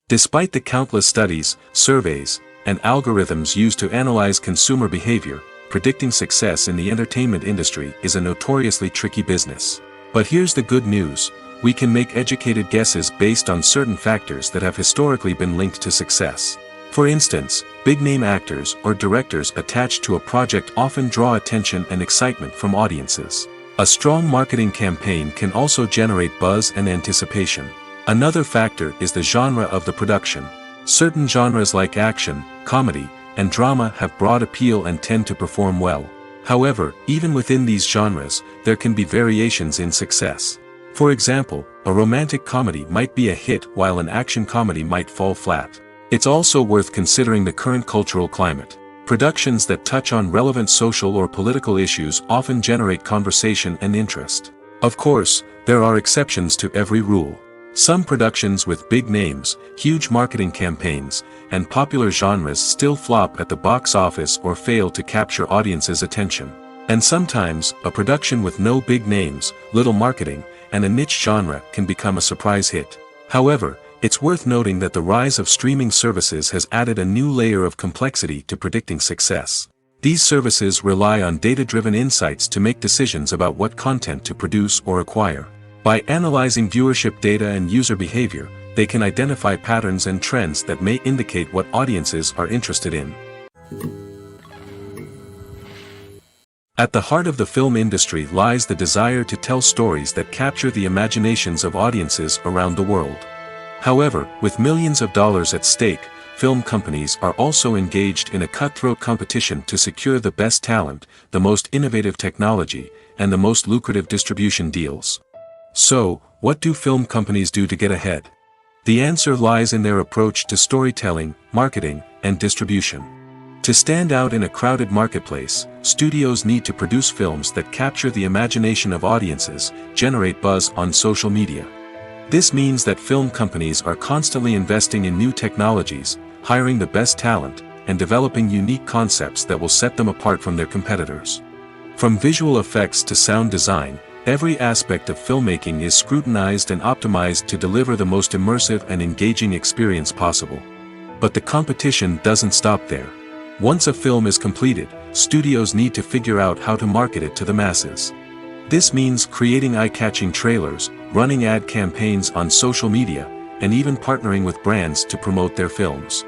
Despite the countless studies, surveys, and algorithms used to analyze consumer behavior, predicting success in the entertainment industry is a notoriously tricky business. But here's the good news: we can make educated guesses based on certain factors that have historically been linked to success. For instance, big-name actors or directors attached to a project often draw attention and excitement from audiences. A strong marketing campaign can also generate buzz and anticipation. Another factor is the genre of the production. Certain genres like action, comedy, and drama have broad appeal and tend to perform well. However, even within these genres, there can be variations in success. For example, a romantic comedy might be a hit while an action comedy might fall flat. It's also worth considering the current cultural climate. Productions that touch on relevant social or political issues often generate conversation and interest. Of course, there are exceptions to every rule. Some productions with big names, huge marketing campaigns, and popular genres still flop at the box office or fail to capture audiences' attention. And sometimes, a production with no big names, little marketing, and a niche genre can become a surprise hit. However, it's worth noting that the rise of streaming services has added a new layer of complexity to predicting success. These services rely on data-driven insights to make decisions about what content to produce or acquire. By analyzing viewership data and user behavior, they can identify patterns and trends that may indicate what audiences are interested in. At the heart of the film industry lies the desire to tell stories that capture the imaginations of audiences around the world. However, with millions of dollars at stake, film companies are also engaged in a cutthroat competition to secure the best talent, the most innovative technology, and the most lucrative distribution deals. So, what do film companies do to get ahead? The answer lies in their approach to storytelling, marketing, and distribution. To stand out in a crowded marketplace, studios need to produce films that capture the imagination of audiences, generate buzz on social media. This means that film companies are constantly investing in new technologies, hiring the best talent, and developing unique concepts that will set them apart from their competitors. From visual effects to sound design, every aspect of filmmaking is scrutinized and optimized to deliver the most immersive and engaging experience possible. But the competition doesn't stop there. Once a film is completed, studios need to figure out how to market it to the masses. This means creating eye-catching trailers, running ad campaigns on social media, and even partnering with brands to promote their films.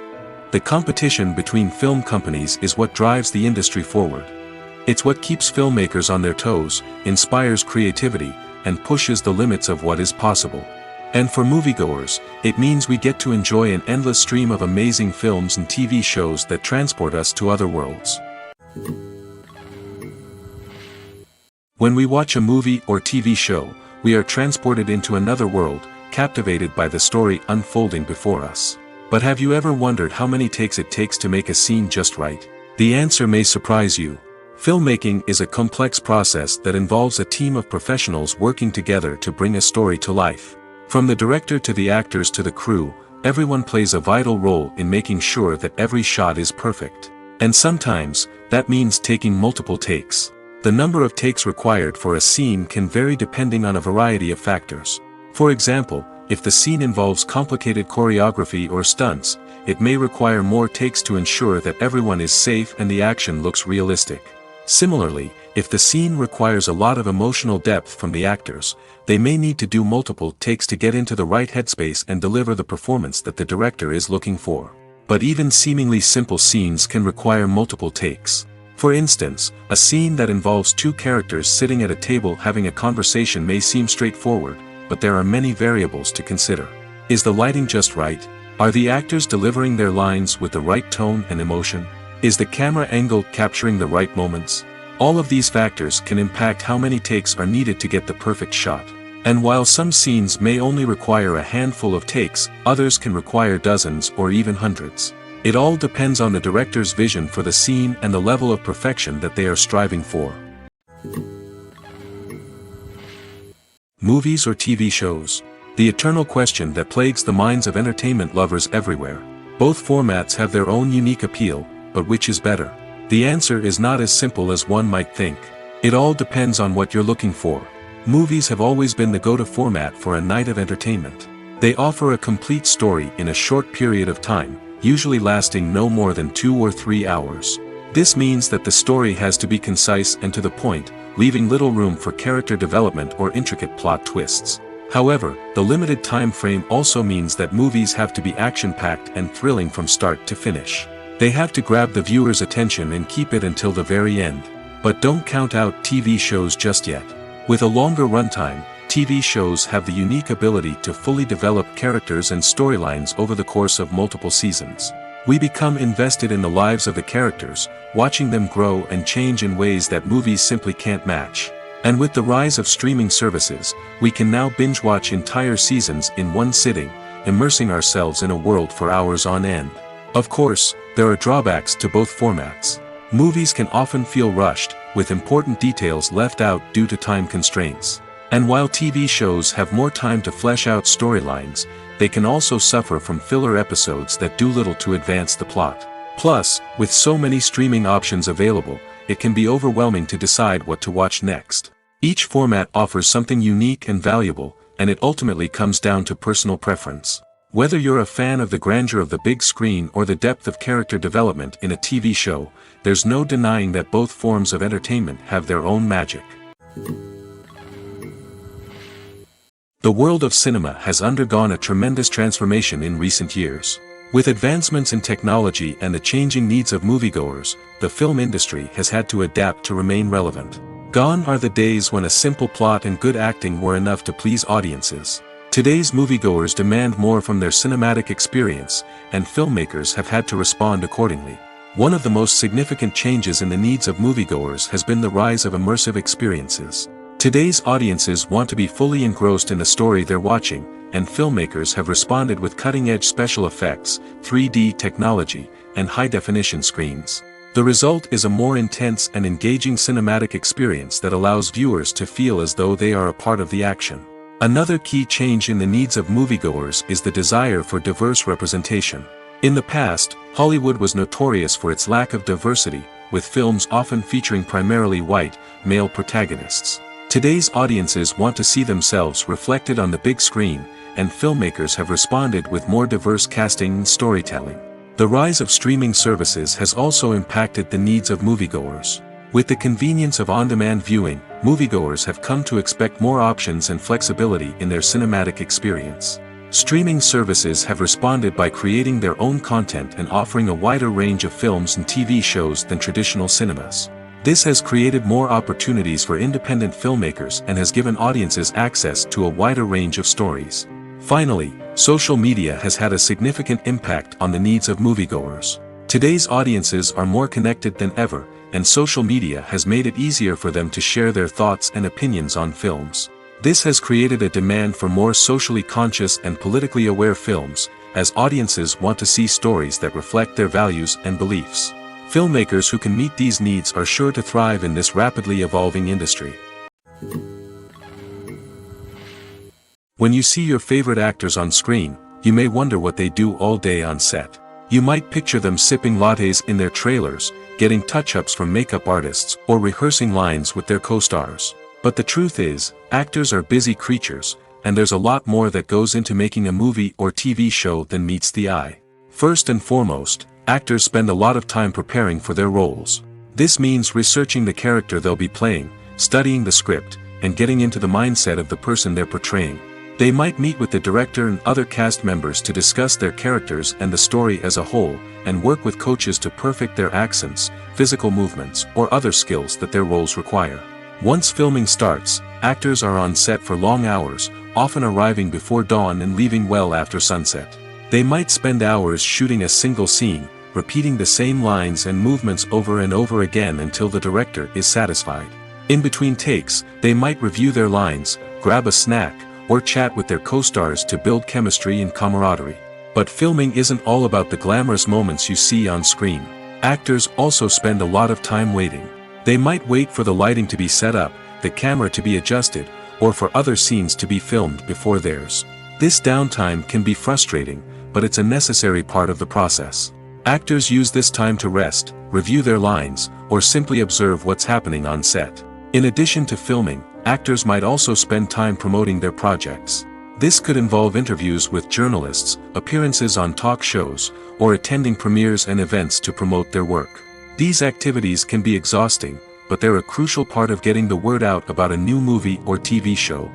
The competition between film companies is what drives the industry forward. It's what keeps filmmakers on their toes, inspires creativity, and pushes the limits of what is possible. And for moviegoers, it means we get to enjoy an endless stream of amazing films and TV shows that transport us to other worlds. When we watch a movie or TV show, we are transported into another world, captivated by the story unfolding before us. But have you ever wondered how many takes it takes to make a scene just right? The answer may surprise you. Filmmaking is a complex process that involves a team of professionals working together to bring a story to life. From the director to the actors to the crew, everyone plays a vital role in making sure that every shot is perfect. And sometimes, that means taking multiple takes. The number of takes required for a scene can vary depending on a variety of factors. For example, if the scene involves complicated choreography or stunts, it may require more takes to ensure that everyone is safe and the action looks realistic. Similarly, if the scene requires a lot of emotional depth from the actors, they may need to do multiple takes to get into the right headspace and deliver the performance that the director is looking for. But even seemingly simple scenes can require multiple takes. For instance, a scene that involves two characters sitting at a table having a conversation may seem straightforward, but there are many variables to consider. Is the lighting just right? Are the actors delivering their lines with the right tone and emotion? Is the camera angle capturing the right moments? All of these factors can impact how many takes are needed to get the perfect shot. And while some scenes may only require a handful of takes, others can require dozens or even hundreds. It all depends on the director's vision for the scene and the level of perfection that they are striving for. Movies or TV shows? The eternal question that plagues the minds of entertainment lovers everywhere. Both formats have their own unique appeal, but which is better? The answer is not as simple as one might think. It all depends on what you're looking for. Movies have always been the go-to format for a night of entertainment. They offer a complete story in a short period of time, usually lasting no more than 2 or 3 hours. This means that the story has to be concise and to the point, leaving little room for character development or intricate plot twists. However, the limited time frame also means that movies have to be action-packed and thrilling from start to finish. They have to grab the viewer's attention and keep it until the very end. But don't count out TV shows just yet. With a longer runtime, TV shows have the unique ability to fully develop characters and storylines over the course of multiple seasons. We become invested in the lives of the characters, watching them grow and change in ways that movies simply can't match. And with the rise of streaming services, we can now binge-watch entire seasons in one sitting, immersing ourselves in a world for hours on end. Of course, there are drawbacks to both formats. Movies can often feel rushed, with important details left out due to time constraints. And while TV shows have more time to flesh out storylines, they can also suffer from filler episodes that do little to advance the plot. Plus, with so many streaming options available, it can be overwhelming to decide what to watch next. Each format offers something unique and valuable, and it ultimately comes down to personal preference. Whether you're a fan of the grandeur of the big screen or the depth of character development in a TV show, there's no denying that both forms of entertainment have their own magic. The world of cinema has undergone a tremendous transformation in recent years. With advancements in technology and the changing needs of moviegoers, the film industry has had to adapt to remain relevant. Gone are the days when a simple plot and good acting were enough to please audiences. Today's moviegoers demand more from their cinematic experience, and filmmakers have had to respond accordingly. One of the most significant changes in the needs of moviegoers has been the rise of immersive experiences. Today's audiences want to be fully engrossed in the story they're watching, and filmmakers have responded with cutting-edge special effects, 3D technology, and high-definition screens. The result is a more intense and engaging cinematic experience that allows viewers to feel as though they are a part of the action. Another key change in the needs of moviegoers is the desire for diverse representation. In the past, Hollywood was notorious for its lack of diversity, with films often featuring primarily white, male protagonists. Today's audiences want to see themselves reflected on the big screen, and filmmakers have responded with more diverse casting and storytelling. The rise of streaming services has also impacted the needs of moviegoers. With the convenience of on-demand viewing, moviegoers have come to expect more options and flexibility in their cinematic experience. Streaming services have responded by creating their own content and offering a wider range of films and TV shows than traditional cinemas. This has created more opportunities for independent filmmakers and has given audiences access to a wider range of stories. Finally, social media has had a significant impact on the needs of moviegoers. Today's audiences are more connected than ever, and social media has made it easier for them to share their thoughts and opinions on films. This has created a demand for more socially conscious and politically aware films, as audiences want to see stories that reflect their values and beliefs. Filmmakers who can meet these needs are sure to thrive in this rapidly evolving industry. When you see your favorite actors on screen, you may wonder what they do all day on set. You might picture them sipping lattes in their trailers, getting touch-ups from makeup artists, or rehearsing lines with their co-stars. But the truth is, actors are busy creatures, and there's a lot more that goes into making a movie or TV show than meets the eye. First and foremost, actors spend a lot of time preparing for their roles. This means researching the character they'll be playing, studying the script, and getting into the mindset of the person they're portraying. They might meet with the director and other cast members to discuss their characters and the story as a whole, and work with coaches to perfect their accents, physical movements, or other skills that their roles require. Once filming starts, actors are on set for long hours, often arriving before dawn and leaving well after sunset. They might spend hours shooting a single scene, repeating the same lines and movements over and over again until the director is satisfied. In between takes, they might review their lines, grab a snack, or chat with their co-stars to build chemistry and camaraderie. But filming isn't all about the glamorous moments you see on screen. Actors also spend a lot of time waiting. They might wait for the lighting to be set up, the camera to be adjusted, or for other scenes to be filmed before theirs. This downtime can be frustrating, but it's a necessary part of the process. Actors use this time to rest, review their lines, or simply observe what's happening on set. In addition to filming, actors might also spend time promoting their projects. This could involve interviews with journalists, appearances on talk shows, or attending premieres and events to promote their work. These activities can be exhausting, but they're a crucial part of getting the word out about a new movie or TV show.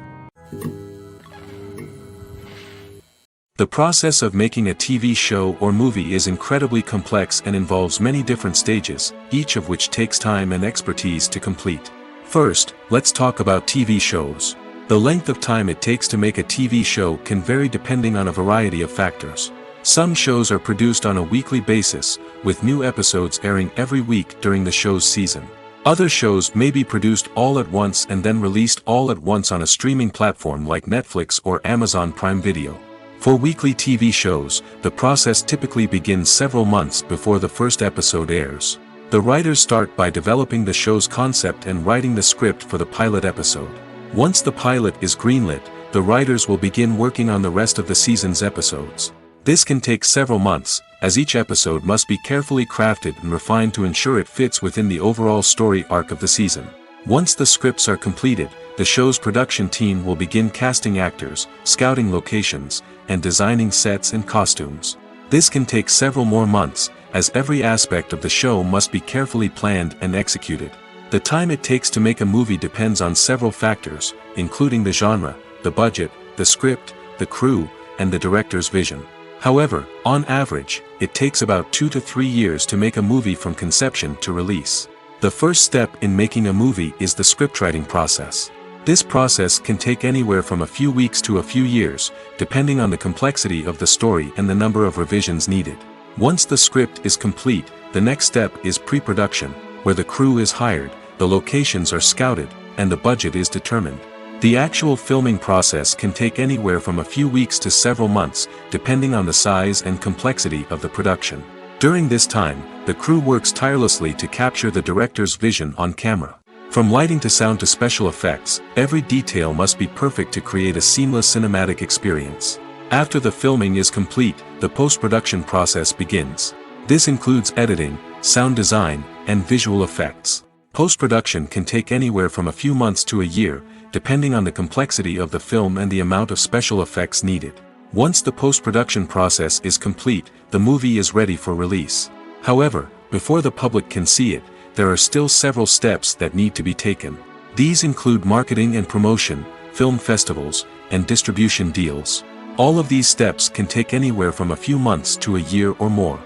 The process of making a TV show or movie is incredibly complex and involves many different stages, each of which takes time and expertise to complete. First, let's talk about TV shows. The length of time it takes to make a TV show can vary depending on a variety of factors. Some shows are produced on a weekly basis, with new episodes airing every week during the show's season. Other shows may be produced all at once and then released all at once on a streaming platform like Netflix or Amazon Prime Video. For weekly TV shows, the process typically begins several months before the first episode airs. The writers start by developing the show's concept and writing the script for the pilot episode. Once the pilot is greenlit, the writers will begin working on the rest of the season's episodes. This can take several months, as each episode must be carefully crafted and refined to ensure it fits within the overall story arc of the season. Once the scripts are completed, the show's production team will begin casting actors, scouting locations, and designing sets and costumes. This can take several more months, as every aspect of the show must be carefully planned and executed. The time it takes to make a movie depends on several factors, including the genre, the budget, the script, the crew, and the director's vision. However, on average, it takes about 2 to 3 years to make a movie from conception to release. The first step in making a movie is the scriptwriting process. This process can take anywhere from a few weeks to a few years, depending on the complexity of the story and the number of revisions needed. Once the script is complete, the next step is pre-production, where the crew is hired, the locations are scouted, and the budget is determined. The actual filming process can take anywhere from a few weeks to several months, depending on the size and complexity of the production. During this time, the crew works tirelessly to capture the director's vision on camera. From lighting to sound to special effects, every detail must be perfect to create a seamless cinematic experience. After the filming is complete, the post-production process begins. This includes editing, sound design, and visual effects. Post-production can take anywhere from a few months to a year, depending on the complexity of the film and the amount of special effects needed. Once the post-production process is complete, the movie is ready for release. However, before the public can see it, there are still several steps that need to be taken. These include marketing and promotion, film festivals, and distribution deals. All of these steps can take anywhere from a few months to a year or more.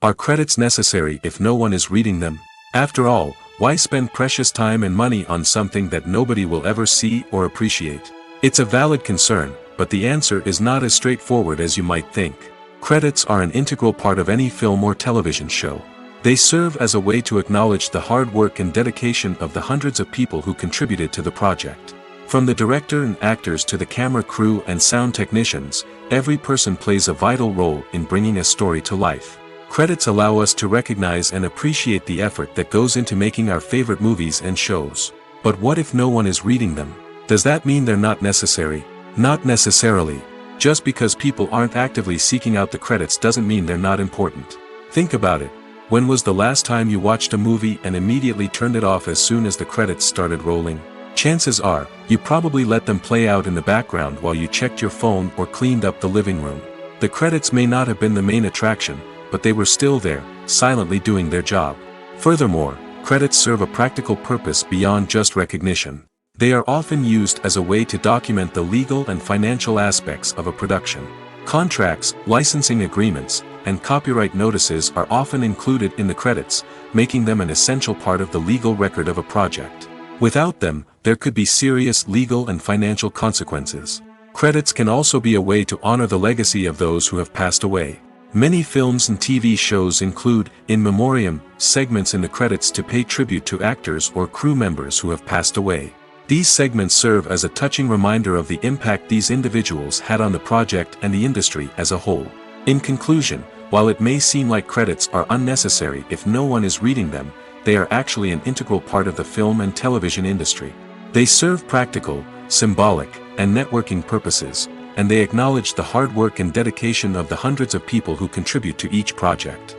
Are credits necessary if no one is reading them? After all, why spend precious time and money on something that nobody will ever see or appreciate? It's a valid concern, but the answer is not as straightforward as you might think. Credits are an integral part of any film or television show. They serve as a way to acknowledge the hard work and dedication of the hundreds of people who contributed to the project. From the director and actors to the camera crew and sound technicians, every person plays a vital role in bringing a story to life. Credits allow us to recognize and appreciate the effort that goes into making our favorite movies and shows. But what if no one is reading them? Does that mean they're not necessary? Not necessarily. Just because people aren't actively seeking out the credits doesn't mean they're not important. Think about it. When was the last time you watched a movie and immediately turned it off as soon as the credits started rolling? Chances are, you probably let them play out in the background while you checked your phone or cleaned up the living room. The credits may not have been the main attraction, but they were still there, silently doing their job. Furthermore, credits serve a practical purpose beyond just recognition. They are often used as a way to document the legal and financial aspects of a production. Contracts, licensing agreements, and copyright notices are often included in the credits, making them an essential part of the legal record of a project. Without them, there could be serious legal and financial consequences. Credits can also be a way to honor the legacy of those who have passed away. Many films and TV shows include, in memoriam, segments in the credits to pay tribute to actors or crew members who have passed away. These segments serve as a touching reminder of the impact these individuals had on the project and the industry as a whole. In conclusion, while it may seem like credits are unnecessary if no one is reading them, they are actually an integral part of the film and television industry. They serve practical, symbolic, and networking purposes, and they acknowledge the hard work and dedication of the hundreds of people who contribute to each project.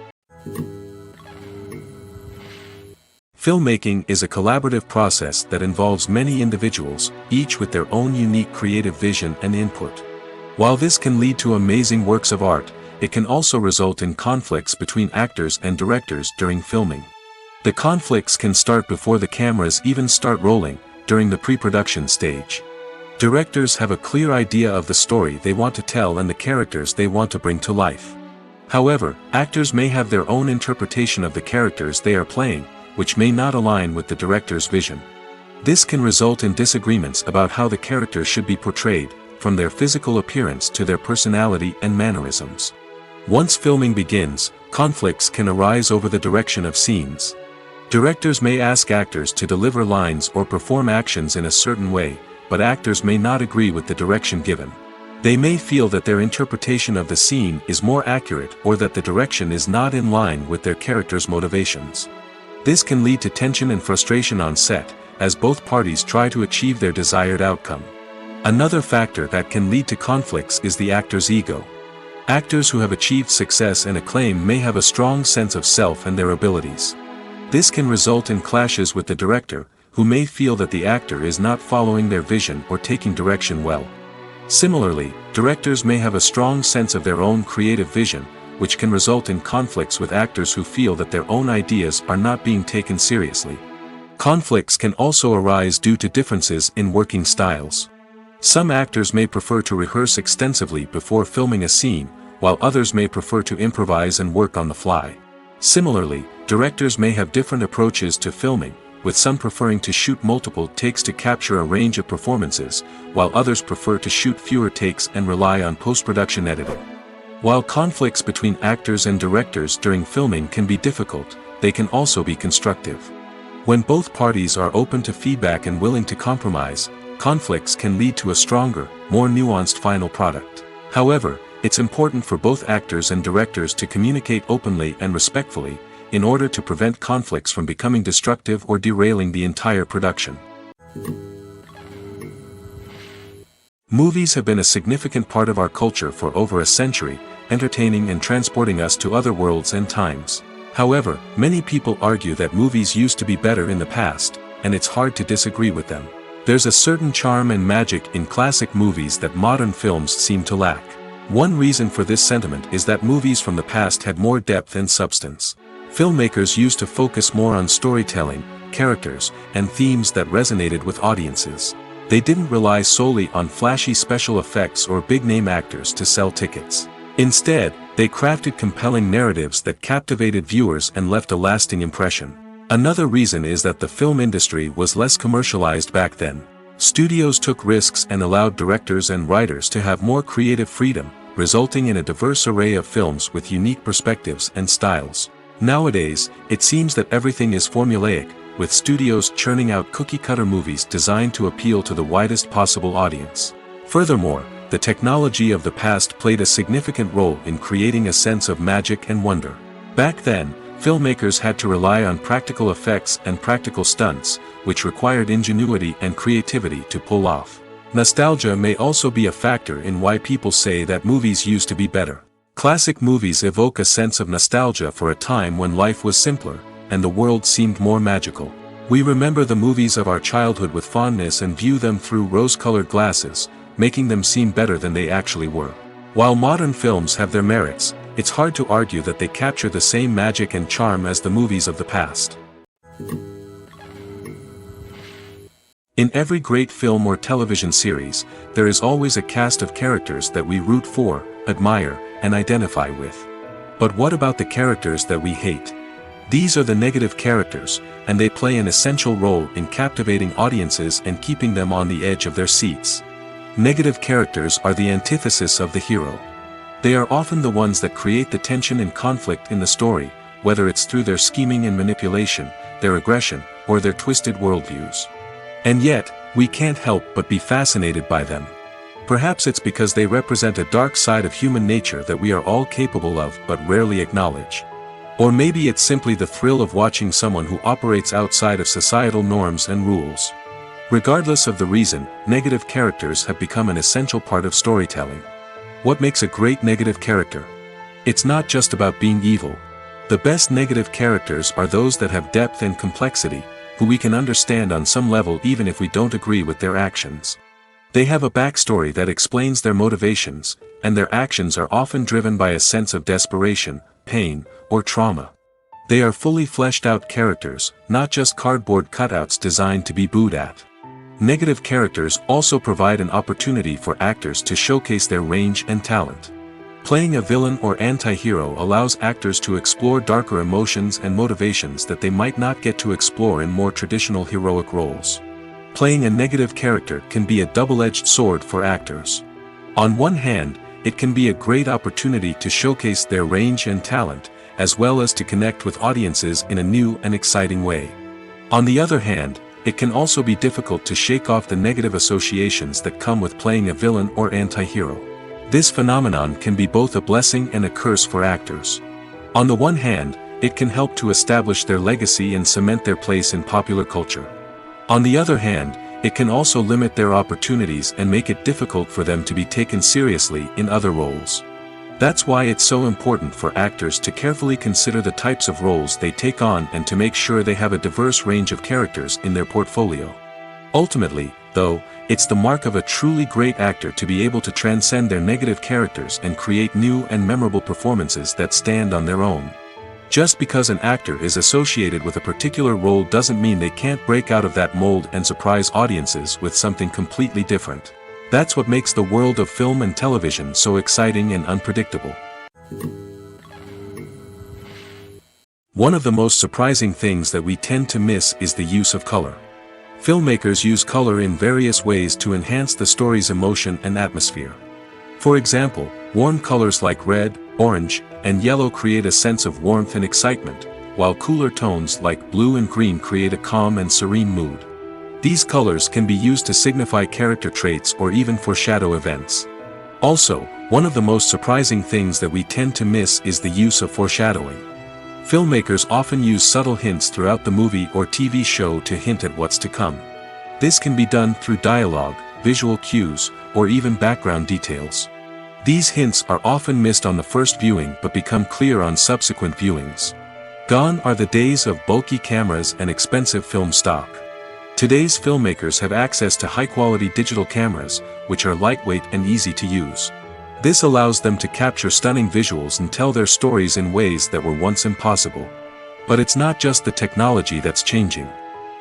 Filmmaking is a collaborative process that involves many individuals, each with their own unique creative vision and input. While this can lead to amazing works of art, it can also result in conflicts between actors and directors during filming. The conflicts can start before the cameras even start rolling, during the pre-production stage. Directors have a clear idea of the story they want to tell and the characters they want to bring to life. However, actors may have their own interpretation of the characters they are playing, which may not align with the director's vision. This can result in disagreements about how the characters should be portrayed, from their physical appearance to their personality and mannerisms. Once filming begins, conflicts can arise over the direction of scenes. Directors may ask actors to deliver lines or perform actions in a certain way, but actors may not agree with the direction given. They may feel that their interpretation of the scene is more accurate or that the direction is not in line with their character's motivations. This can lead to tension and frustration on set, as both parties try to achieve their desired outcome. Another factor that can lead to conflicts is the actor's ego. Actors who have achieved success and acclaim may have a strong sense of self and their abilities. This can result in clashes with the director, who may feel that the actor is not following their vision or taking direction well. Similarly, directors may have a strong sense of their own creative vision, which can result in conflicts with actors who feel that their own ideas are not being taken seriously. Conflicts can also arise due to differences in working styles. Some actors may prefer to rehearse extensively before filming a scene, while others may prefer to improvise and work on the fly. Similarly, directors may have different approaches to filming, with some preferring to shoot multiple takes to capture a range of performances, while others prefer to shoot fewer takes and rely on post-production editing. While conflicts between actors and directors during filming can be difficult, they can also be constructive. When both parties are open to feedback and willing to compromise, conflicts can lead to a stronger, more nuanced final product. However, it's important for both actors and directors to communicate openly and respectfully, in order to prevent conflicts from becoming destructive or derailing the entire production. Movies have been a significant part of our culture for over a century, entertaining and transporting us to other worlds and times. However, many people argue that movies used to be better in the past, and it's hard to disagree with them. There's a certain charm and magic in classic movies that modern films seem to lack. One reason for this sentiment is that movies from the past had more depth and substance. Filmmakers used to focus more on storytelling, characters, and themes that resonated with audiences. They didn't rely solely on flashy special effects or big-name actors to sell tickets. Instead, they crafted compelling narratives that captivated viewers and left a lasting impression. Another reason is that the film industry was less commercialized back then. Studios took risks and allowed directors and writers to have more creative freedom, resulting in a diverse array of films with unique perspectives and styles. Nowadays, it seems that everything is formulaic, with studios churning out cookie-cutter movies designed to appeal to the widest possible audience. Furthermore, the technology of the past played a significant role in creating a sense of magic and wonder. Back then, filmmakers had to rely on practical effects and practical stunts, which required ingenuity and creativity to pull off. Nostalgia may also be a factor in why people say that movies used to be better. Classic movies evoke a sense of nostalgia for a time when life was simpler, and the world seemed more magical. We remember the movies of our childhood with fondness and view them through rose-colored glasses, making them seem better than they actually were. While modern films have their merits, it's hard to argue that they capture the same magic and charm as the movies of the past. In every great film or television series, there is always a cast of characters that we root for, admire, and identify with. But what about the characters that we hate? These are the negative characters, and they play an essential role in captivating audiences and keeping them on the edge of their seats. Negative characters are the antithesis of the hero. They are often the ones that create the tension and conflict in the story, whether it's through their scheming and manipulation, their aggression, or their twisted worldviews. And yet, we can't help but be fascinated by them. Perhaps it's because they represent a dark side of human nature that we are all capable of but rarely acknowledge. Or maybe it's simply the thrill of watching someone who operates outside of societal norms and rules. Regardless of the reason, negative characters have become an essential part of storytelling. What makes a great negative character? It's not just about being evil. The best negative characters are those that have depth and complexity, who we can understand on some level even if we don't agree with their actions. They have a backstory that explains their motivations, and their actions are often driven by a sense of desperation, pain, or trauma. They are fully fleshed out characters, not just cardboard cutouts designed to be booed at. Negative characters also provide an opportunity for actors to showcase their range and talent. Playing a villain or anti-hero allows actors to explore darker emotions and motivations that they might not get to explore in more traditional heroic roles. Playing a negative character can be a double-edged sword for actors. On one hand, it can be a great opportunity to showcase their range and talent, as well as to connect with audiences in a new and exciting way. On the other hand, it can also be difficult to shake off the negative associations that come with playing a villain or anti-hero. This phenomenon can be both a blessing and a curse for actors. On the one hand, it can help to establish their legacy and cement their place in popular culture. On the other hand, it can also limit their opportunities and make it difficult for them to be taken seriously in other roles. That's why it's so important for actors to carefully consider the types of roles they take on and to make sure they have a diverse range of characters in their portfolio. Ultimately, though, it's the mark of a truly great actor to be able to transcend their negative characters and create new and memorable performances that stand on their own. Just because an actor is associated with a particular role doesn't mean they can't break out of that mold and surprise audiences with something completely different. That's what makes the world of film and television so exciting and unpredictable. One of the most surprising things that we tend to miss is the use of color. Filmmakers use color in various ways to enhance the story's emotion and atmosphere. For example, warm colors like red, orange, and yellow create a sense of warmth and excitement, while cooler tones like blue and green create a calm and serene mood. These colors can be used to signify character traits or even foreshadow events. Also, one of the most surprising things that we tend to miss is the use of foreshadowing. Filmmakers often use subtle hints throughout the movie or TV show to hint at what's to come. This can be done through dialogue, visual cues, or even background details. These hints are often missed on the first viewing but become clear on subsequent viewings. Gone are the days of bulky cameras and expensive film stock. Today's filmmakers have access to high-quality digital cameras, which are lightweight and easy to use. This allows them to capture stunning visuals and tell their stories in ways that were once impossible. But it's not just the technology that's changing.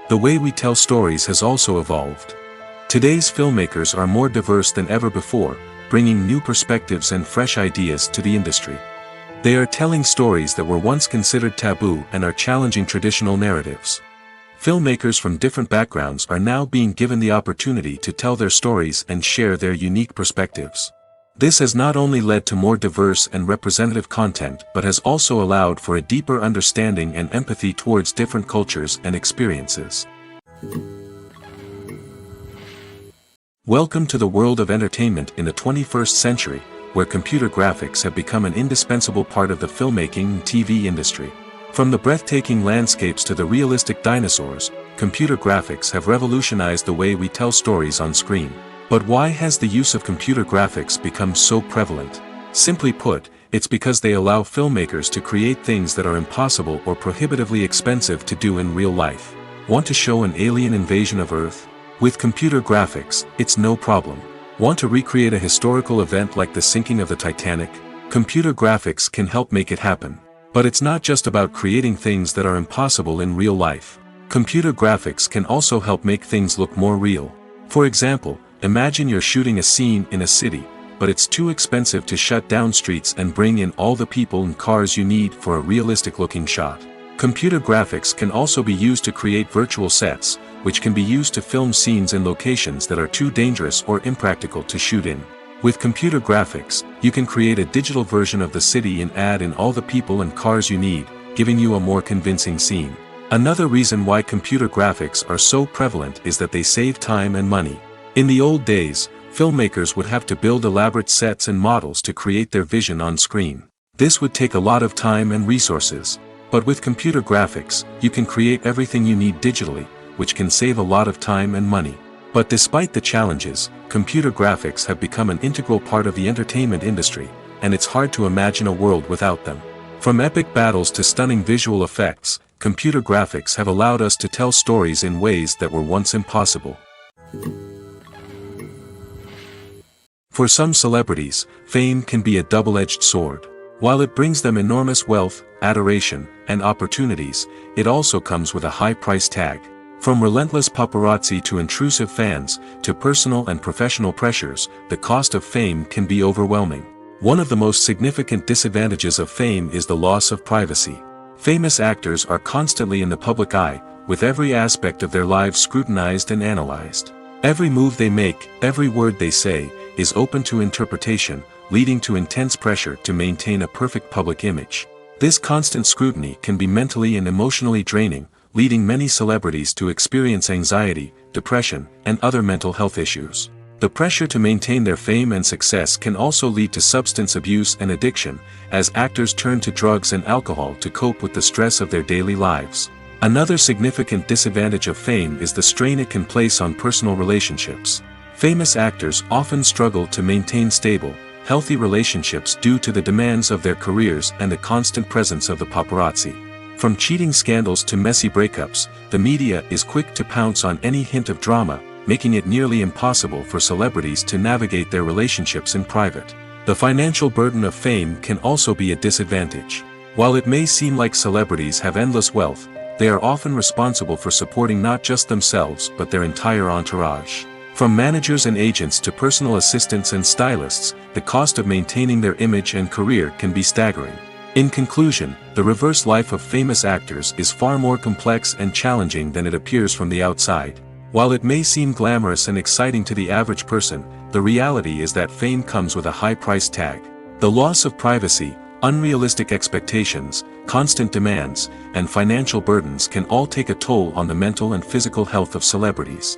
The way we tell stories has also evolved. Today's filmmakers are more diverse than ever before, bringing new perspectives and fresh ideas to the industry. They are telling stories that were once considered taboo and are challenging traditional narratives. Filmmakers from different backgrounds are now being given the opportunity to tell their stories and share their unique perspectives. This has not only led to more diverse and representative content but has also allowed for a deeper understanding and empathy towards different cultures and experiences. Welcome to the world of entertainment in the 21st century, where computer graphics have become an indispensable part of the filmmaking and TV industry. From the breathtaking landscapes to the realistic dinosaurs, computer graphics have revolutionized the way we tell stories on screen. But why has the use of computer graphics become so prevalent? Simply put, it's because they allow filmmakers to create things that are impossible or prohibitively expensive to do in real life. Want to show an alien invasion of Earth? With computer graphics, it's no problem. Want to recreate a historical event like the sinking of the Titanic? Computer graphics can help make it happen. But it's not just about creating things that are impossible in real life. Computer graphics can also help make things look more real. For example, imagine you're shooting a scene in a city, but it's too expensive to shut down streets and bring in all the people and cars you need for a realistic-looking shot. Computer graphics can also be used to create virtual sets, which can be used to film scenes in locations that are too dangerous or impractical to shoot in. With computer graphics, you can create a digital version of the city and add in all the people and cars you need, giving you a more convincing scene. Another reason why computer graphics are so prevalent is that they save time and money. In the old days, filmmakers would have to build elaborate sets and models to create their vision on screen. This would take a lot of time and resources. But with computer graphics, you can create everything you need digitally, which can save a lot of time and money. But despite the challenges, computer graphics have become an integral part of the entertainment industry, and it's hard to imagine a world without them. From epic battles to stunning visual effects, computer graphics have allowed us to tell stories in ways that were once impossible. For some celebrities, fame can be a double-edged sword. While it brings them enormous wealth, adoration, and opportunities, it also comes with a high price tag. From relentless paparazzi to intrusive fans, to personal and professional pressures, the cost of fame can be overwhelming. One of the most significant disadvantages of fame is the loss of privacy. Famous actors are constantly in the public eye, with every aspect of their lives scrutinized and analyzed. Every move they make, every word they say, is open to interpretation, leading to intense pressure to maintain a perfect public image. This constant scrutiny can be mentally and emotionally draining, leading many celebrities to experience anxiety, depression, and other mental health issues. The pressure to maintain their fame and success can also lead to substance abuse and addiction, as actors turn to drugs and alcohol to cope with the stress of their daily lives. Another significant disadvantage of fame is the strain it can place on personal relationships. Famous actors often struggle to maintain stable, healthy relationships due to the demands of their careers and the constant presence of the paparazzi. From cheating scandals to messy breakups, the media is quick to pounce on any hint of drama, making it nearly impossible for celebrities to navigate their relationships in private. The financial burden of fame can also be a disadvantage. While it may seem like celebrities have endless wealth, they are often responsible for supporting not just themselves but their entire entourage. From managers and agents to personal assistants and stylists, the cost of maintaining their image and career can be staggering. In conclusion, the reverse life of famous actors is far more complex and challenging than it appears from the outside. While it may seem glamorous and exciting to the average person, the reality is that fame comes with a high price tag. The loss of privacy, unrealistic expectations, constant demands, and financial burdens can all take a toll on the mental and physical health of celebrities.